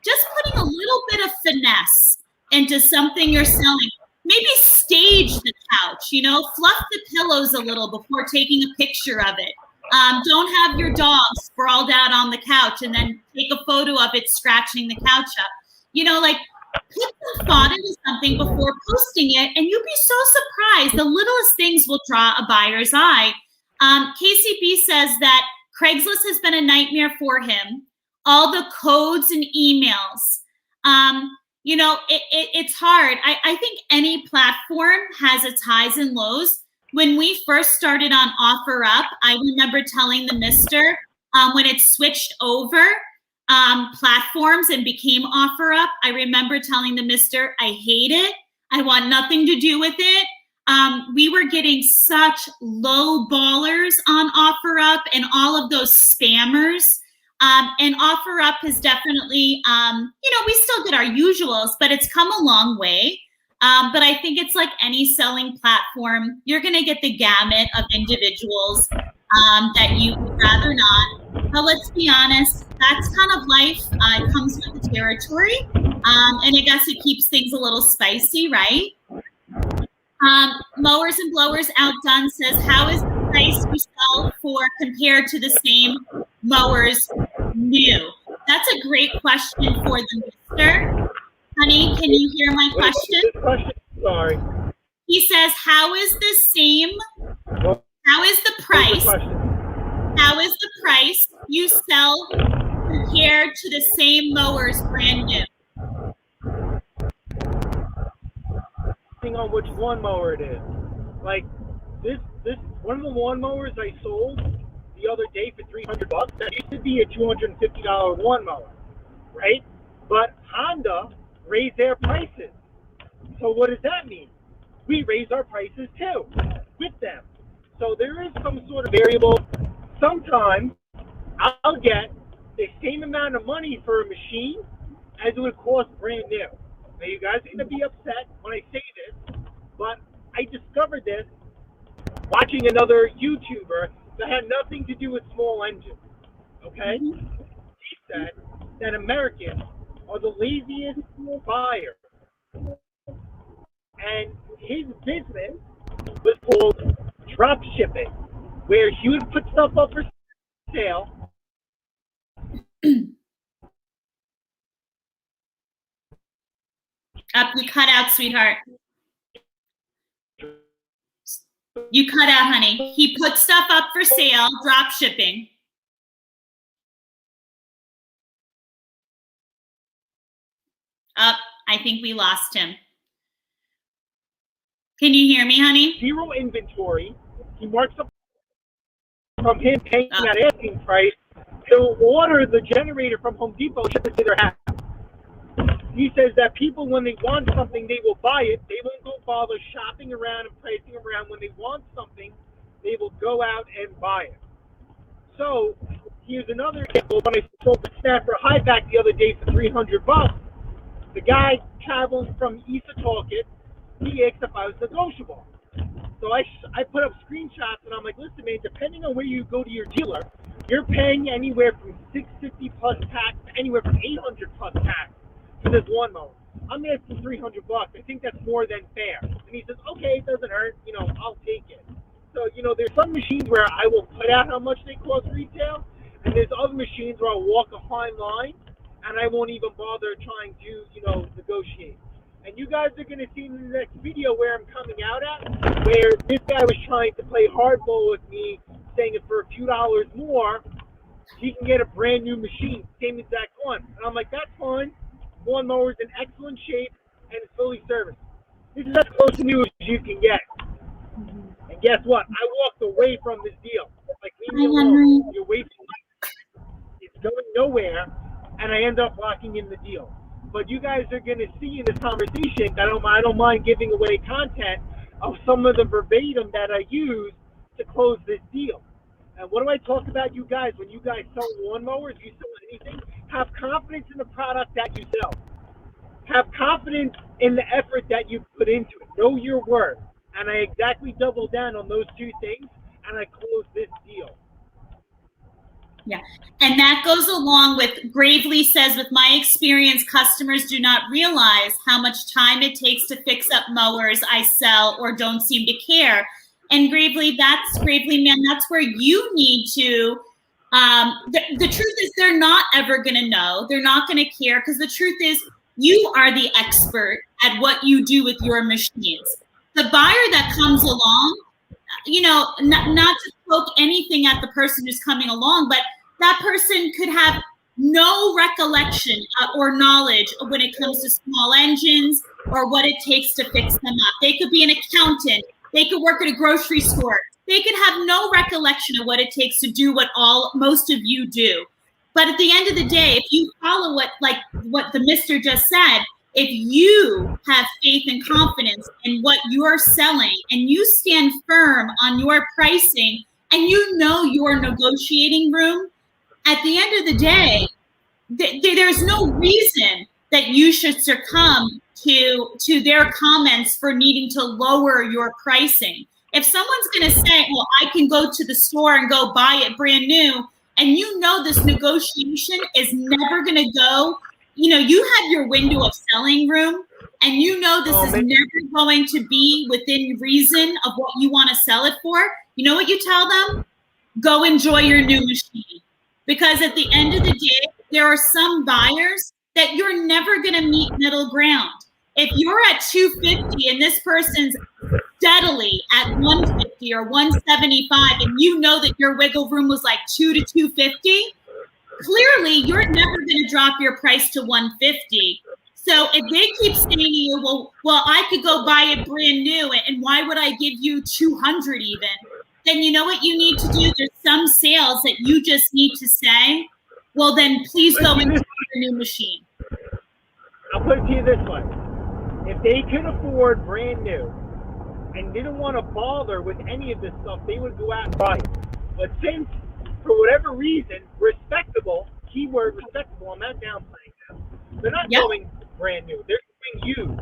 Just putting a little bit of finesse into something you're selling. Maybe stage the couch, you know, fluff the pillows a little before taking a picture of it. Don't have your dog sprawled out on the couch and then take a photo of it scratching the couch up. You know, like put some thought into something before posting it, and you'll be so surprised. The littlest things will draw a buyer's eye. KCB says that Craigslist has been a nightmare for him. All the codes and emails. You know, it's hard. I think any platform has its highs and lows. When we first started on OfferUp, I remember telling the mister when it switched over platforms and became OfferUp, I remember telling the mister, I hate it. I want nothing to do with it. We were getting such low ballers on OfferUp and all of those spammers. And OfferUp has definitely, you know, we still get our usuals, but it's come a long way. But I think it's like any selling platform. You're going to get the gamut of individuals that you would rather not. But let's be honest, that's kind of life. It comes with the territory. And I guess it keeps things a little spicy, right? Mowers and Blowers Outdone says, how is the price you sell for compared to the same mowers new? That's a great question for the mister. Honey, can you hear my question? Sorry. He says, how is the same, how is the price, how is the price you sell compared to the same mowers brand new? Depending on which lawnmower it is. Like this one of the lawnmowers I sold the other day for $300, that used to be a $250 lawnmower, right? But Honda raised their prices. So what does that mean? We raise our prices too with them. So there is some sort of variable. Sometimes I'll get the same amount of money for a machine as it would cost brand new. Now you guys are going to be upset when I say this, but I discovered this watching another YouTuber that had nothing to do with small engines. Okay? He said that Americans are the laziest buyers. And his business was called drop shipping, where he would put stuff up for sale. Up, you cut out, sweetheart. You cut out, honey. He put stuff up for sale, drop shipping. Up, I think we lost him. Can you hear me, honey? Zero inventory. He marks up from him paying that asking price. He'll order the generator from Home Depot, ship it to their house. He says that people, when they want something, they will buy it. They won't go bother shopping around and pricing around. When they want something, they will go out and buy it. So here's another example. When I sold the snapper high back the other day for $300, the guy traveling from East Talkit, he asked if I was negotiable. So I put up screenshots, and I'm like, listen, man, depending on where you go to your dealer, you're paying anywhere from $650 plus tax, anywhere from $800 plus tax for this lawnmower. I'm asking $300. I think that's more than fair. And he says, okay, it doesn't hurt. I'll take it. So, there's some machines where I will put out how much they cost retail, and there's other machines where I'll walk a fine line, and I won't even bother trying to, negotiate. And you guys are going to see in the next video where I'm coming out at, where this guy was trying to play hardball with me, saying that for a few dollars more, he can get a brand new machine, same exact one. And I'm like, that's fine. Lawnmower's in excellent shape, and it's fully serviced. This is as close to new as you can get. And guess what? I walked away from this deal. Like, leave me alone. You're wasting money. It's going nowhere, and I end up locking in the deal. But you guys are going to see in this conversation that I don't mind giving away content of some of the verbatim that I use to close this deal. And what do I talk about, you guys? When you guys sell lawnmowers, you sell anything, have confidence in the product that you sell. Have confidence in the effort that you put into it. Know your worth. And I exactly double down on those two things, and I close this deal. Yeah, and that goes along with, Gravely says, with my experience, customers do not realize how much time it takes to fix up mowers I sell or don't seem to care. And Gravely man, that's where you need to, the truth is they're not ever going to know. They're not going to care, because the truth is you are the expert at what you do with your machines. The buyer that comes along, not to poke anything at the person who's coming along, but that person could have no recollection or knowledge when it comes to small engines or what it takes to fix them up. They could be an accountant. They could work at a grocery store. They could have no recollection of what it takes to do what most of you do. But at the end of the day, if you follow what the mister just said, if you have faith and confidence in what you're selling and you stand firm on your pricing and you know your negotiating room, at the end of the day, there's no reason that you should succumb to their comments for needing to lower your pricing. If someone's going to say, well, I can go to the store and go buy it brand new, and you know this negotiation is never going to go, you have your window of selling room, and you know this is never going to be within reason of what you want to sell it for, you know what you tell them? Go enjoy your new machine. Because at the end of the day, there are some buyers that you're never going to meet middle ground. If you're at $250 and this person's steadily at $150 or $175, and you know that your wiggle room was like $200 to $250, clearly you're never going to drop your price to $150. So if they keep saying to you, well, I could go buy it brand new, and why would I give you $200 even? Then you know what you need to do? There's some sales that you just need to say, well, then please go into your new machine. I'll put it to you this way. If they could afford brand new and didn't want to bother with any of this stuff, they would go out and buy it. But since, for whatever reason, respectable, keyword respectable, I'm not downplaying them, they're not going brand new. They're going used.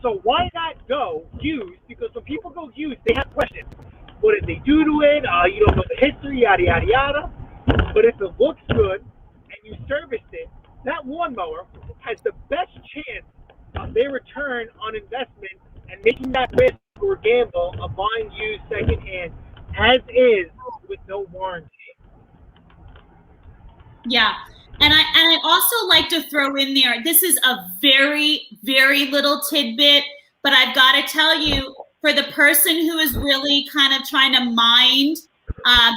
So why not go used? Because when people go used, they have questions. What did they do to it? You don't know the history, yada, yada, yada. But if it looks good and you serviced it, that lawnmower has the best chance of their return on investment and making that risk or gamble of buying used secondhand as is with no warranty. Yeah. And I also like to throw in there, this is a very, very little tidbit, but I've got to tell you, for the person who is really kind of trying to mind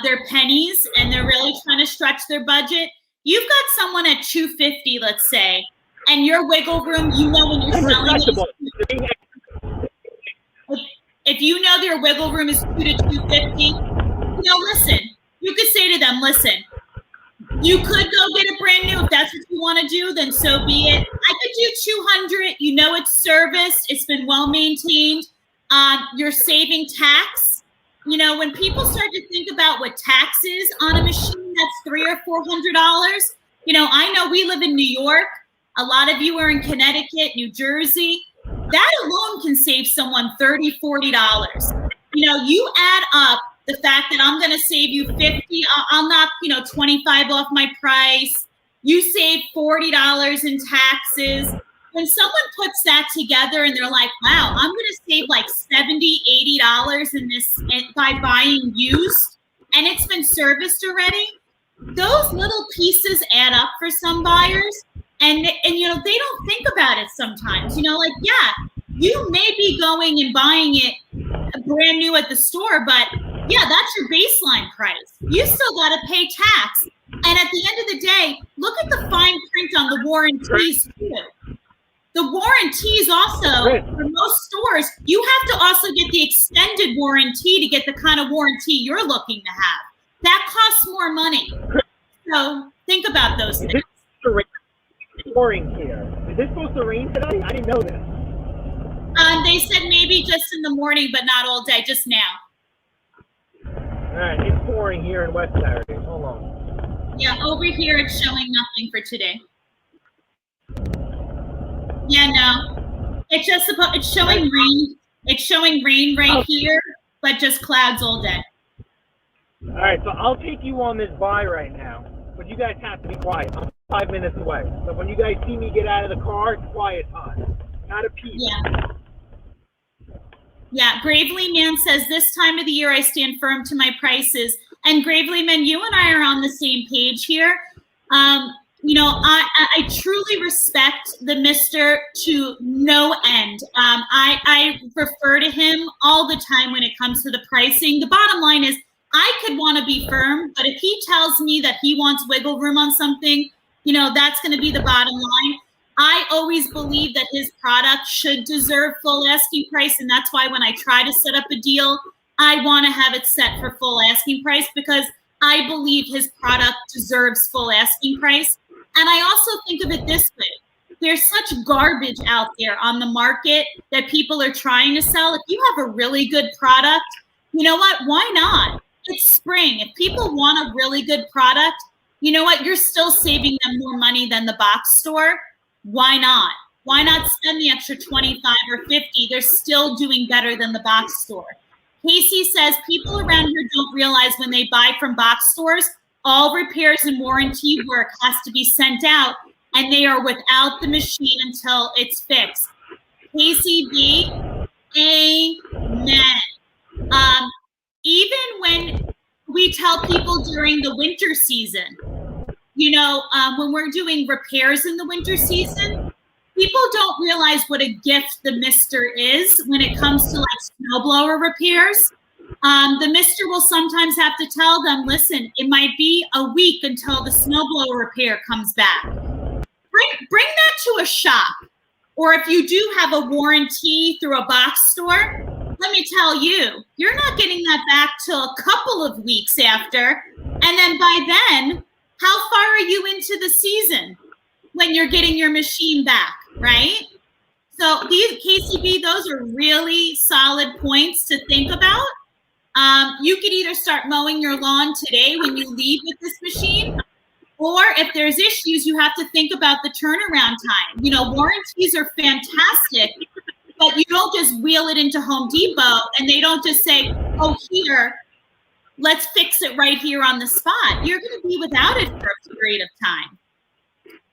their pennies and they're really trying to stretch their budget, you've got someone at $250, let's say, and your wiggle room, when you're selling it, if you know their wiggle room is $200 to $250, listen, you could say to them, listen, you could go get it brand new if that's what you want to do, then so be it. I you 200. You know it's serviced. It's been well maintained. You're saving tax. You know, when people start to think about what tax is on a machine that's $300 or $400, you know, I know we live in New York. A lot of you are in Connecticut, New Jersey. That alone can save someone $30, $40. You know, you add up the fact that I'm going to save you $50. I'll knock, you know, $25 off my price. You save $40 in taxes. When someone puts that together and they're like, wow, I'm going to save like $70, $80 in this by buying used, and it's been serviced already, those little pieces add up for some buyers. And you know, they don't think about it sometimes. You know, like, yeah, you may be going and buying it brand new at the store, but yeah, that's your baseline price. You still got to pay tax. And at the end of the day, look at the fine print on the warranties too. The warranties also, for most stores, you have to also get the extended warranty to get the kind of warranty you're looking to have. That costs more money. So think about those things. It's pouring here. Is this supposed to rain today? I didn't know this. They said maybe just in the morning, but not all day, just now. All right, it's pouring here in West Paris. Hold on. Yeah, over here it's showing nothing for today. Yeah, no. It's just it's showing rain. It's showing rain right here, but just clouds all day. All right, so I'll take you on this buy right now, but you guys have to be quiet. I'm 5 minutes away. So when you guys see me get out of the car, it's quiet time. Not a peep. Yeah. Yeah, Gravely Man says, this time of the year I stand firm to my prices. And Gravely Man, you and I are on the same page here. You know, I truly respect the Mister to no end. I refer to him all the time when it comes to the pricing. The bottom line is I could want to be firm, but if he tells me that he wants wiggle room on something, you know, that's going to be the bottom line. I always believe that his product should deserve full asking price. And that's why when I try to set up a deal, I want to have it set for full asking price because I believe his product deserves full asking price. And I also think of it this way. There's such garbage out there on the market that people are trying to sell. If you have a really good product, you know what? Why not? It's spring. If people want a really good product, you know what? You're still saving them more money than the box store. Why not? Why not spend the extra 25 or 50? They're still doing better than the box store. Casey says people around here don't realize when they buy from box stores, all repairs and warranty work has to be sent out, and they are without the machine until it's fixed. Casey B, amen. Even when we tell people during the winter season, you know, when we're doing repairs in the winter season, people don't realize what a gift the Mister is when it comes to like snowblower repairs. The Mister will sometimes have to tell them, listen, it might be a week until the snowblower repair comes back. Bring that to a shop. Or if you do have a warranty through a box store, let me tell you, you're not getting that back till a couple of weeks after. And then by then, how far are you into the season when you're getting your machine back, right? So these KCB, those are really solid points to think about. You could either start mowing your lawn today when you leave with this machine, or if there's issues, you have to think about the turnaround time. You know, warranties are fantastic, but you don't just wheel it into Home Depot and they don't just say, oh, here, let's fix it right here on the spot. You're going to be without it for a period of time.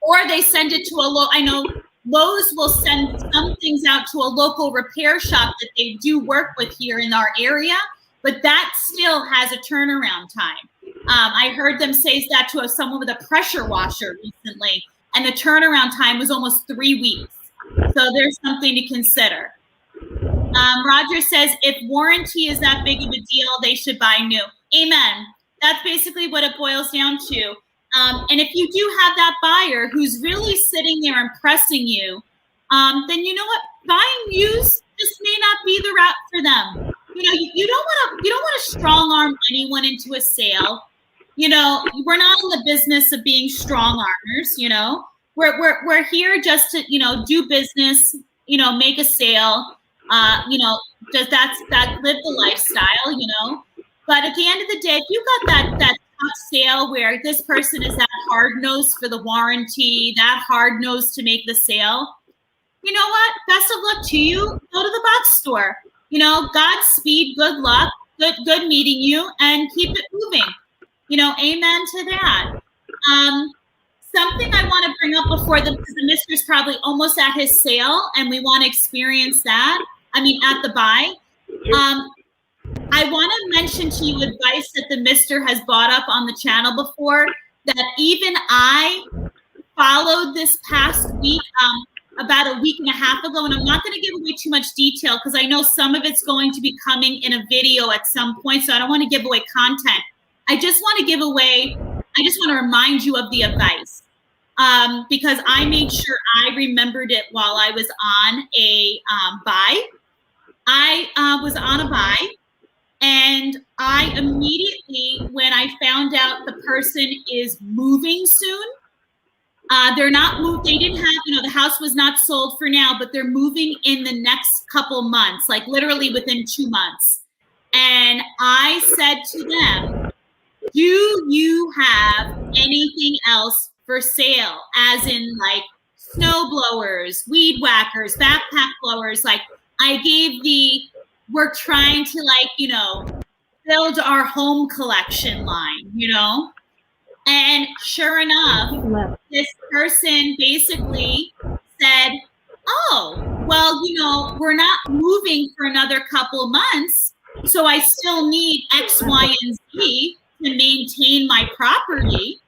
Or they send it to I know Lowe's will send some things out to a local repair shop that they do work with here in our area, but that still has a turnaround time. I heard them say that to someone with a pressure washer recently, and the turnaround time was almost 3 weeks. So there's something to consider. Roger says, if warranty is that big of a deal, they should buy new. Amen. That's basically what it boils down to. And if you do have that buyer who's really sitting there and pressing you, then you know what? Buying used just may not be the route for them. You know, you don't want to strong arm anyone into a sale. You know, we're not in the business of being strong armers, you know. we're here just to, you know, do business, you know, make a sale, you know, just live the lifestyle, you know. But at the end of the day, if you got that tough sale where this person is that hard nosed for the warranty, that hard nosed to make the sale, you know what? Best of luck to you. Go to the box store. You know, Godspeed, good luck, good meeting you, and keep it moving. You know, amen to that. Something I want to bring up before because the mister's probably almost at his sale, and we want to experience that. I mean, at the buy. I want to mention to you advice that the mister has brought up on the channel before that even I followed this past week, about a week and a half ago, and I'm not going to give away too much detail because I know some of it's going to be coming in a video at some point, so I don't want to give away content. I just want to remind you of the advice. Because I made sure I remembered it while I was on a buy. I was on a buy, and I immediately, when I found out the person is moving soon, they're not moved. They didn't have, you know, the house was not sold for now, but they're moving in the next couple months, like literally within 2 months. And I said to them, do you have anything else for sale, as in like snow blowers, weed whackers, backpack blowers? Like I gave we're trying to, like, you know, build our home collection line, you know? And sure enough, this person basically said, oh, well, you know, we're not moving for another couple months, so I still need X, Y, and Z to maintain my property.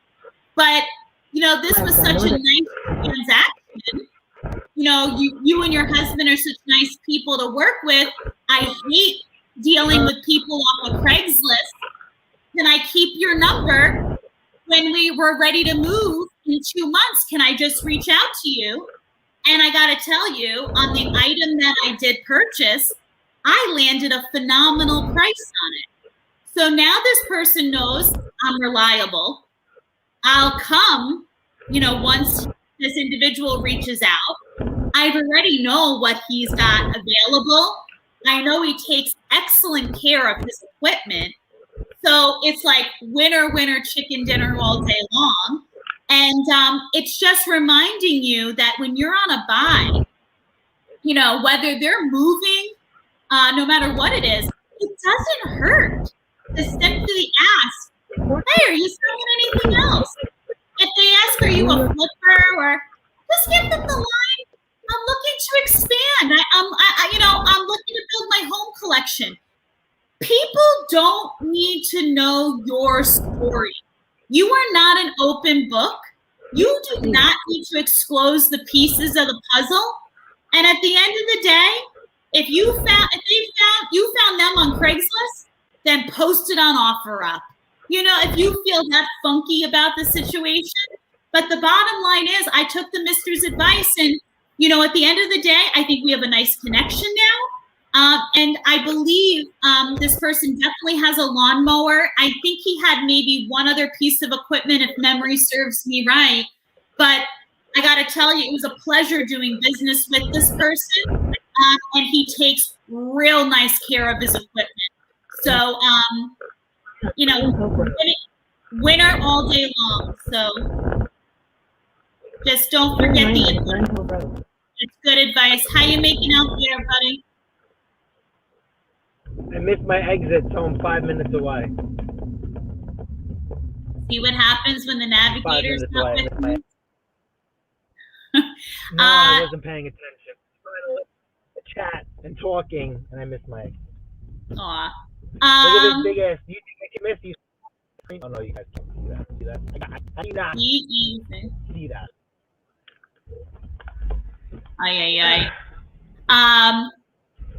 But you know, this was such a nice transaction. You know, you and your husband are such nice people to work with. I hate dealing with people off of Craigslist. Can I keep your number when we were ready to move in 2 months? Can I just reach out to you? And I got to tell you, on the item that I did purchase, I landed a phenomenal price on it. So now this person knows I'm reliable. I'll come, you know, once this individual reaches out. I already know what he's got available. I know he takes excellent care of his equipment. So it's like winner, winner, chicken dinner all day long. And it's just reminding you that when you're on a buy, you know, whether they're moving, no matter what it is, it doesn't hurt to simply ask, hey, are you selling anything else? If they ask, are you a flipper, or just give them the line, I'm looking to expand. I'm looking to build my home collection. People don't need to know your story. You are not an open book. You do not need to disclose the pieces of the puzzle. And at the end of the day, if you found them on Craigslist, then post it on OfferUp. You know, if you feel that funky about the situation. But the bottom line is, I took the mister's advice, and you know, at the end of the day, I think we have a nice connection now. And I believe this person definitely has a lawnmower. I think he had maybe one other piece of equipment, if memory serves me right. But I got to tell you, it was a pleasure doing business with this person. And he takes real nice care of his equipment. So, you know, winner all day long. So just don't forget the advice. It's good advice. How you making out there, buddy? I missed my exit, so I'm 5 minutes away. See what happens when the navigator's not with you? No, I wasn't paying attention. Trying to chat and talking, and I missed my exit. Aw. Look at this big ass. Do you think I can miss you? Oh no, you guys can't see that. I do not see that.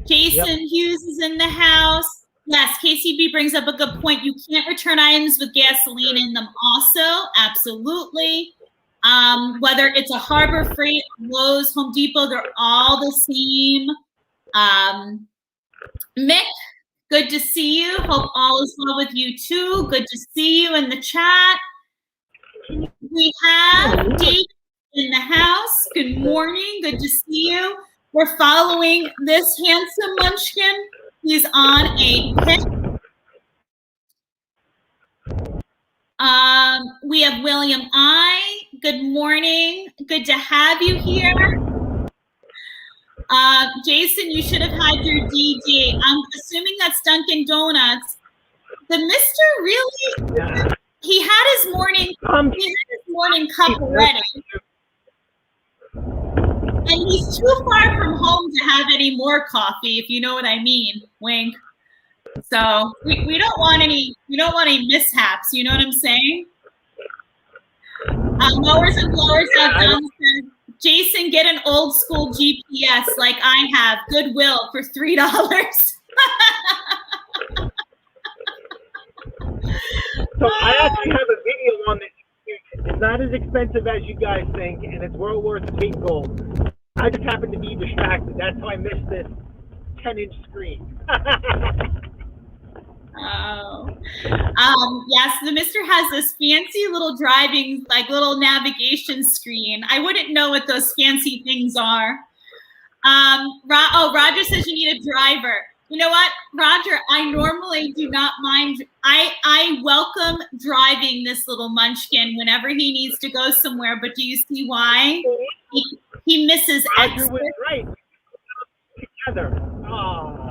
Jason Hughes is in the house. Yes, KCB brings up a good point. You can't return items with gasoline in them also. Absolutely. Whether it's a Harbor Freight, Lowe's, Home Depot, they're all the same. Mick, good to see you. Hope all is well with you too. Good to see you in the chat. We have David in the house. Good morning. Good to see you. We're following this handsome munchkin. He's on a pick. We have William I. Good morning. Good to have you here. Jason, you should have had your DD. I'm assuming that's Dunkin' Donuts. The Mr. really, he had his morning cup ready. And he's too far from home to have any more coffee, if you know what I mean. Wink. So we don't want any mishaps, you know what I'm saying? Mowers and blowers out Jason, get an old school GPS like I have, Goodwill for $3. So I actually have a video on this. It's not as expensive as you guys think, and it's well worth its weight in gold. I just happened to be distracted. That's how I missed this 10-inch screen. Oh. Yes, the Mister has this fancy little driving, like little navigation screen. I wouldn't know what those fancy things are. Roger says you need a driver. You know what, Roger, I normally do not mind. I welcome driving this little munchkin whenever he needs to go somewhere, but do you see why? He misses Roger was right. Together. Oh.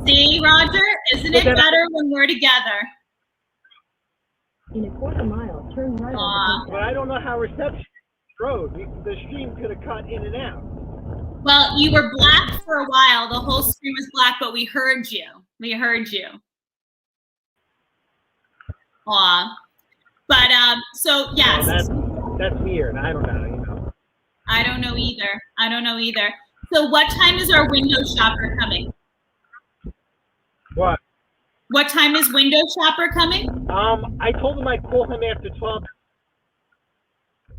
See, Roger, isn't it better when we're together? In a quarter mile, turn right But I don't know how reception road. The stream could have cut in and out. Well, you were black for a while. The whole screen was black, but we heard you. We heard you. Aw. But, so, yes. That's weird. I don't know, you know. I don't know either. I don't know either. So what time is our window shopper coming? What? What time is window shopper coming? I told him I'd call him after 12.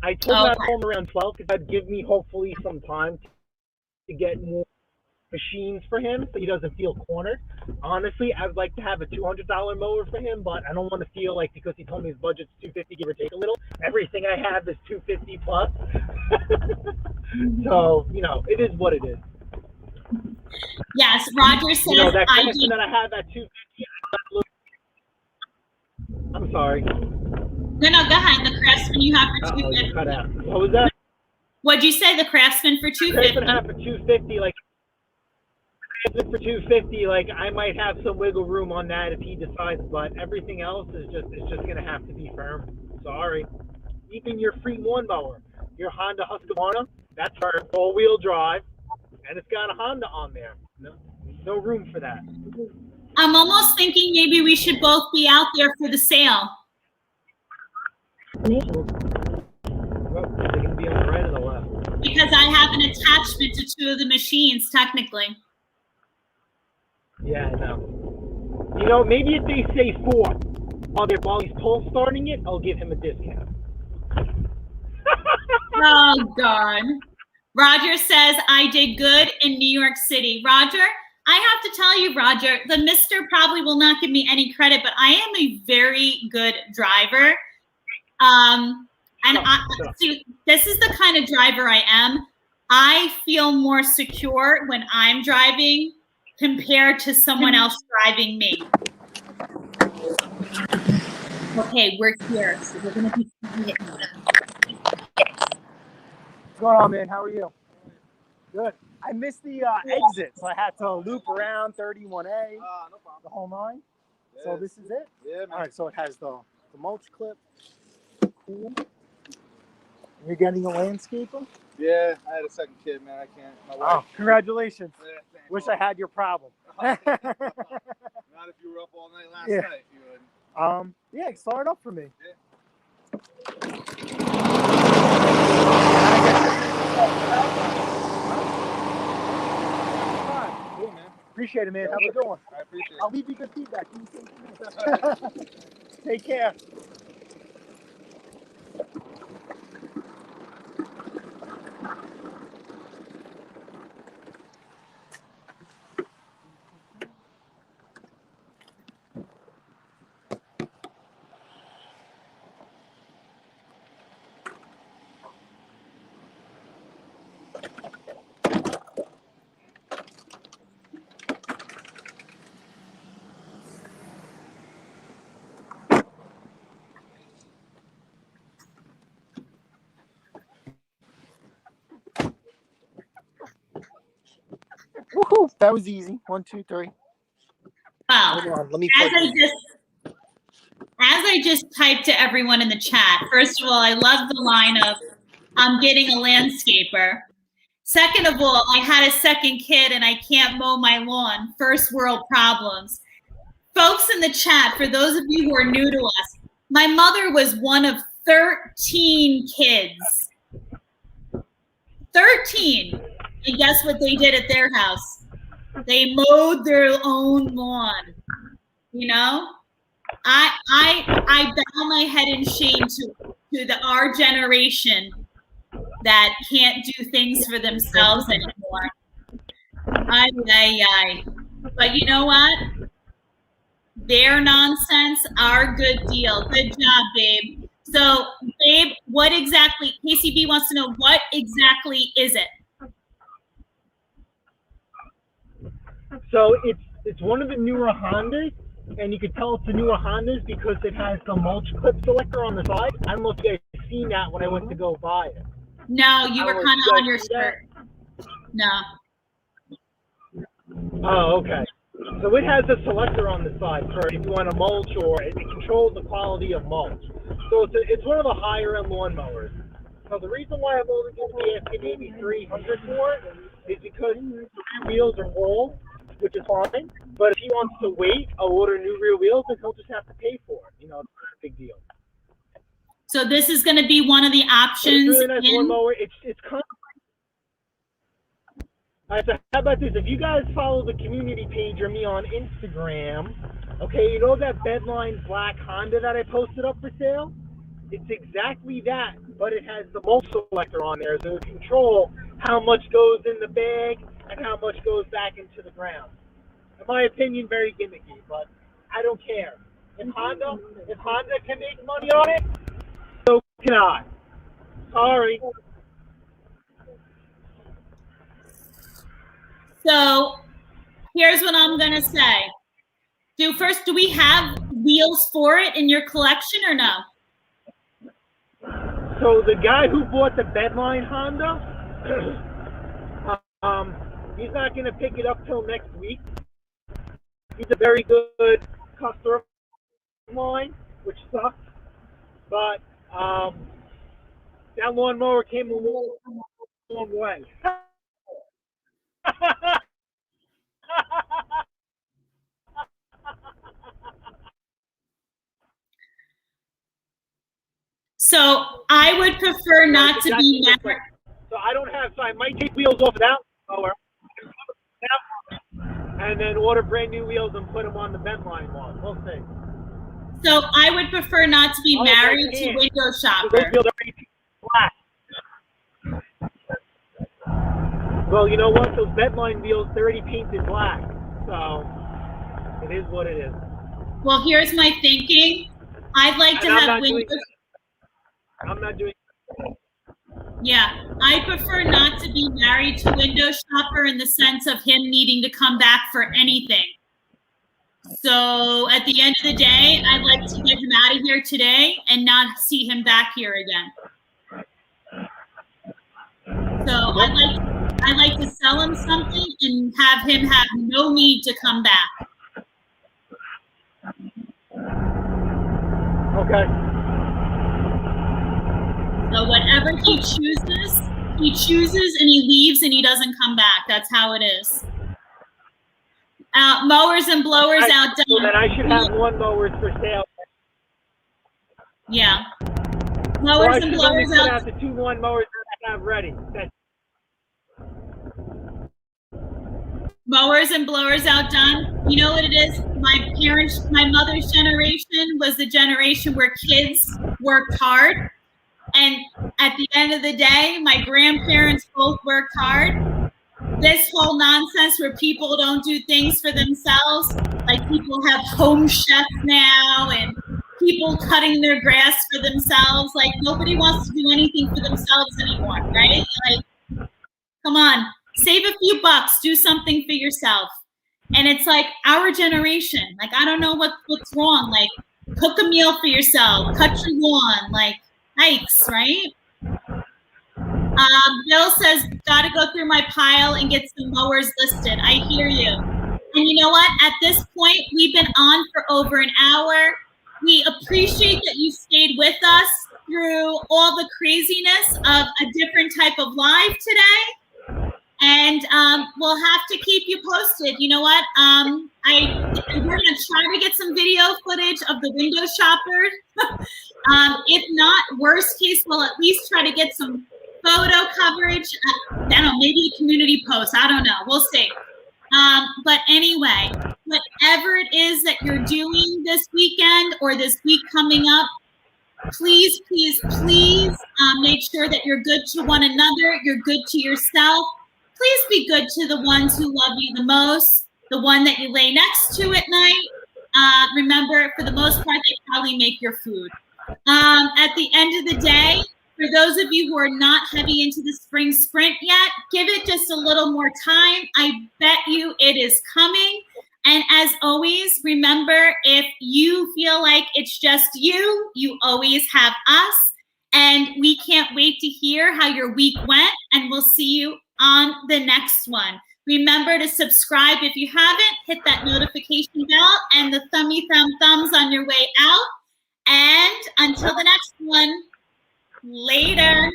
I told him I'd call him around 12 because that'd give me hopefully some time to get more machines for him so he doesn't feel cornered. Honestly, I would like to have a $200 mower for him, but I don't want to feel like because he told me his budget's $250, give or take a little, everything I have is $250 plus. So, you know, it is what it is. Yes, Roger says, you know, that Craftsman that I have at $250, I'm sorry. No, go ahead. The Craftsman you have for $250. You cut out. What was that? What'd you say? The Craftsman for $250? Craftsman I have for $250, like for $250, like I might have some wiggle room on that if he decides, but everything else is just gonna have to be firm. Sorry. Even your free lawnmower, your Honda Husqvarna, that's our all-wheel drive, and it's got a Honda on there. No room for that. I'm almost thinking maybe we should both be out there for the sale. Well, they can be on the right or the left. Because I have an attachment to two of the machines, technically. Yeah, I know. You know, maybe if they say 4 while he's cold starting it, I'll give him a discount. Oh, God. Roger says, I did good in New York City. Roger, I have to tell you, Roger, the Mister probably will not give me any credit, but I am a very good driver. See, this is the kind of driver I am. I feel more secure when I'm driving compared to someone else driving me. Okay, we're here, so we're gonna be. What's going on, man? How are you? Good. I missed the exit, so I had to loop around 31A, no problem. the whole 9. Yes. So this is it? Yeah, man. All right, so it has the mulch clip. Cool. You're getting a landscaper? Yeah, I had a second kid, man. I can't. My wife. Oh, congratulations. Yeah, thanks. Wish I had your problem. Not if you were up all night last night. You would. Yeah, start up for me. Cool, man. Appreciate it, man. Have a good one. I appreciate it. I'll leave you good feedback. Take care. Woohoo! That was easy. 1, 2, 3. Wow. Hold on. Let me. As I just typed to everyone in the chat, first of all, I love the line of, I'm getting a landscaper. Second of all, I had a second kid and I can't mow my lawn. First world problems. Folks in the chat, for those of you who are new to us, my mother was one of 13 kids. 13. And guess what they did at their house? They mowed their own lawn. You know? I bow my head in shame to our generation that can't do things for themselves anymore. But you know what? Their nonsense, our good deal. Good job, babe. So, babe, what exactly, KCB wants to know, what exactly is it? So it's one of the newer Hondas, and you can tell it's a newer Honda because it has the mulch clip selector on the side. I don't know if you guys seen that when I went to go buy it. No, you were kind of on your skirt. No. Oh, okay. So it has a selector on the side for if you want to mulch, or it controls the quality of mulch. So it's one of the higher end lawnmowers. So the reason why I'm only going to be asking maybe $300 for it is because the rear wheels are old, which is fine. But if he wants to wait, I'll order new rear wheels, and he'll just have to pay for it. You know, it's not a big deal. So this is going to be one of the options. It's a really nice lawnmower. It's kind of. All right, so how about this? If you guys follow the community page or me on Instagram, okay, you know that Bedline black Honda that I posted up for sale? It's exactly that, but it has the mulch selector on there, so it control how much goes in the bag and how much goes back into the ground. In my opinion, very gimmicky, but I don't care. If Honda can make money on it, so can I. Sorry. So here's what I'm going to say. Do we have wheels for it in your collection or no? So the guy who bought the Bedline Honda, he's not going to pick it up till next week. He's a very good customer of mine, which sucks. But that lawnmower came a long way. So I would prefer not to be married. So I might take wheels off of that mower and then order brand new wheels and put them on the Bedline one. We'll see. So I would prefer not to be married to window shopper. Those wheels are black. Well, you know what? Those Bedline wheels, they're already painted black. So it is what it is. Well, here's my thinking. I'd like to have windows. I'm not doing. Yeah, I prefer not to be married to window shopper in the sense of him needing to come back for anything. So at the end of the day, I'd like to get him out of here today and not see him back here again. So I'd like to sell him something and have him have no need to come back. Okay. So whatever he chooses and he leaves and he doesn't come back. That's how it is. Mowers and blowers outdone. So then I should have one mowers for sale. Yeah. Mowers and blowers outdone. I should only put out the 2 lawn mowers that I have ready. Mowers and blowers outdone. You know what it is? My mother's generation was the generation where kids worked hard. And at the end of the day, my grandparents both worked hard. This whole nonsense where people don't do things for themselves, like people have home chefs now and people cutting their grass for themselves. Like nobody wants to do anything for themselves anymore, right? Like, come on, save a few bucks, do something for yourself. And it's like our generation. Like, I don't know what's wrong. Like, cook a meal for yourself, cut your lawn, like, hikes, right? Bill says, gotta go through my pile and get some mowers listed. I hear you. And you know what? At this point, we've been on for over an hour. We appreciate that you stayed with us through all the craziness of a different type of live today. And we'll have to keep you posted. You know what? We're gonna try to get some video footage of the window shopper. If not, worst case, we'll at least try to get some photo coverage. I don't know, maybe a community post. I don't know. We'll see. But anyway, whatever it is that you're doing this weekend or this week coming up, please, please, please make sure that you're good to one another. You're good to yourself. Please be good to the ones who love you the most, the one that you lay next to at night. Remember, for the most part, they probably make your food. At the end of the day, for those of you who are not heavy into the spring sprint yet, give it just a little more time. I bet you it is coming. And as always, remember, if you feel like it's just you, you always have us. And we can't wait to hear how your week went. And we'll see you on the next one. Remember to subscribe if you haven't. Hit that notification bell and the thumbs on your way out. And until the next one, later.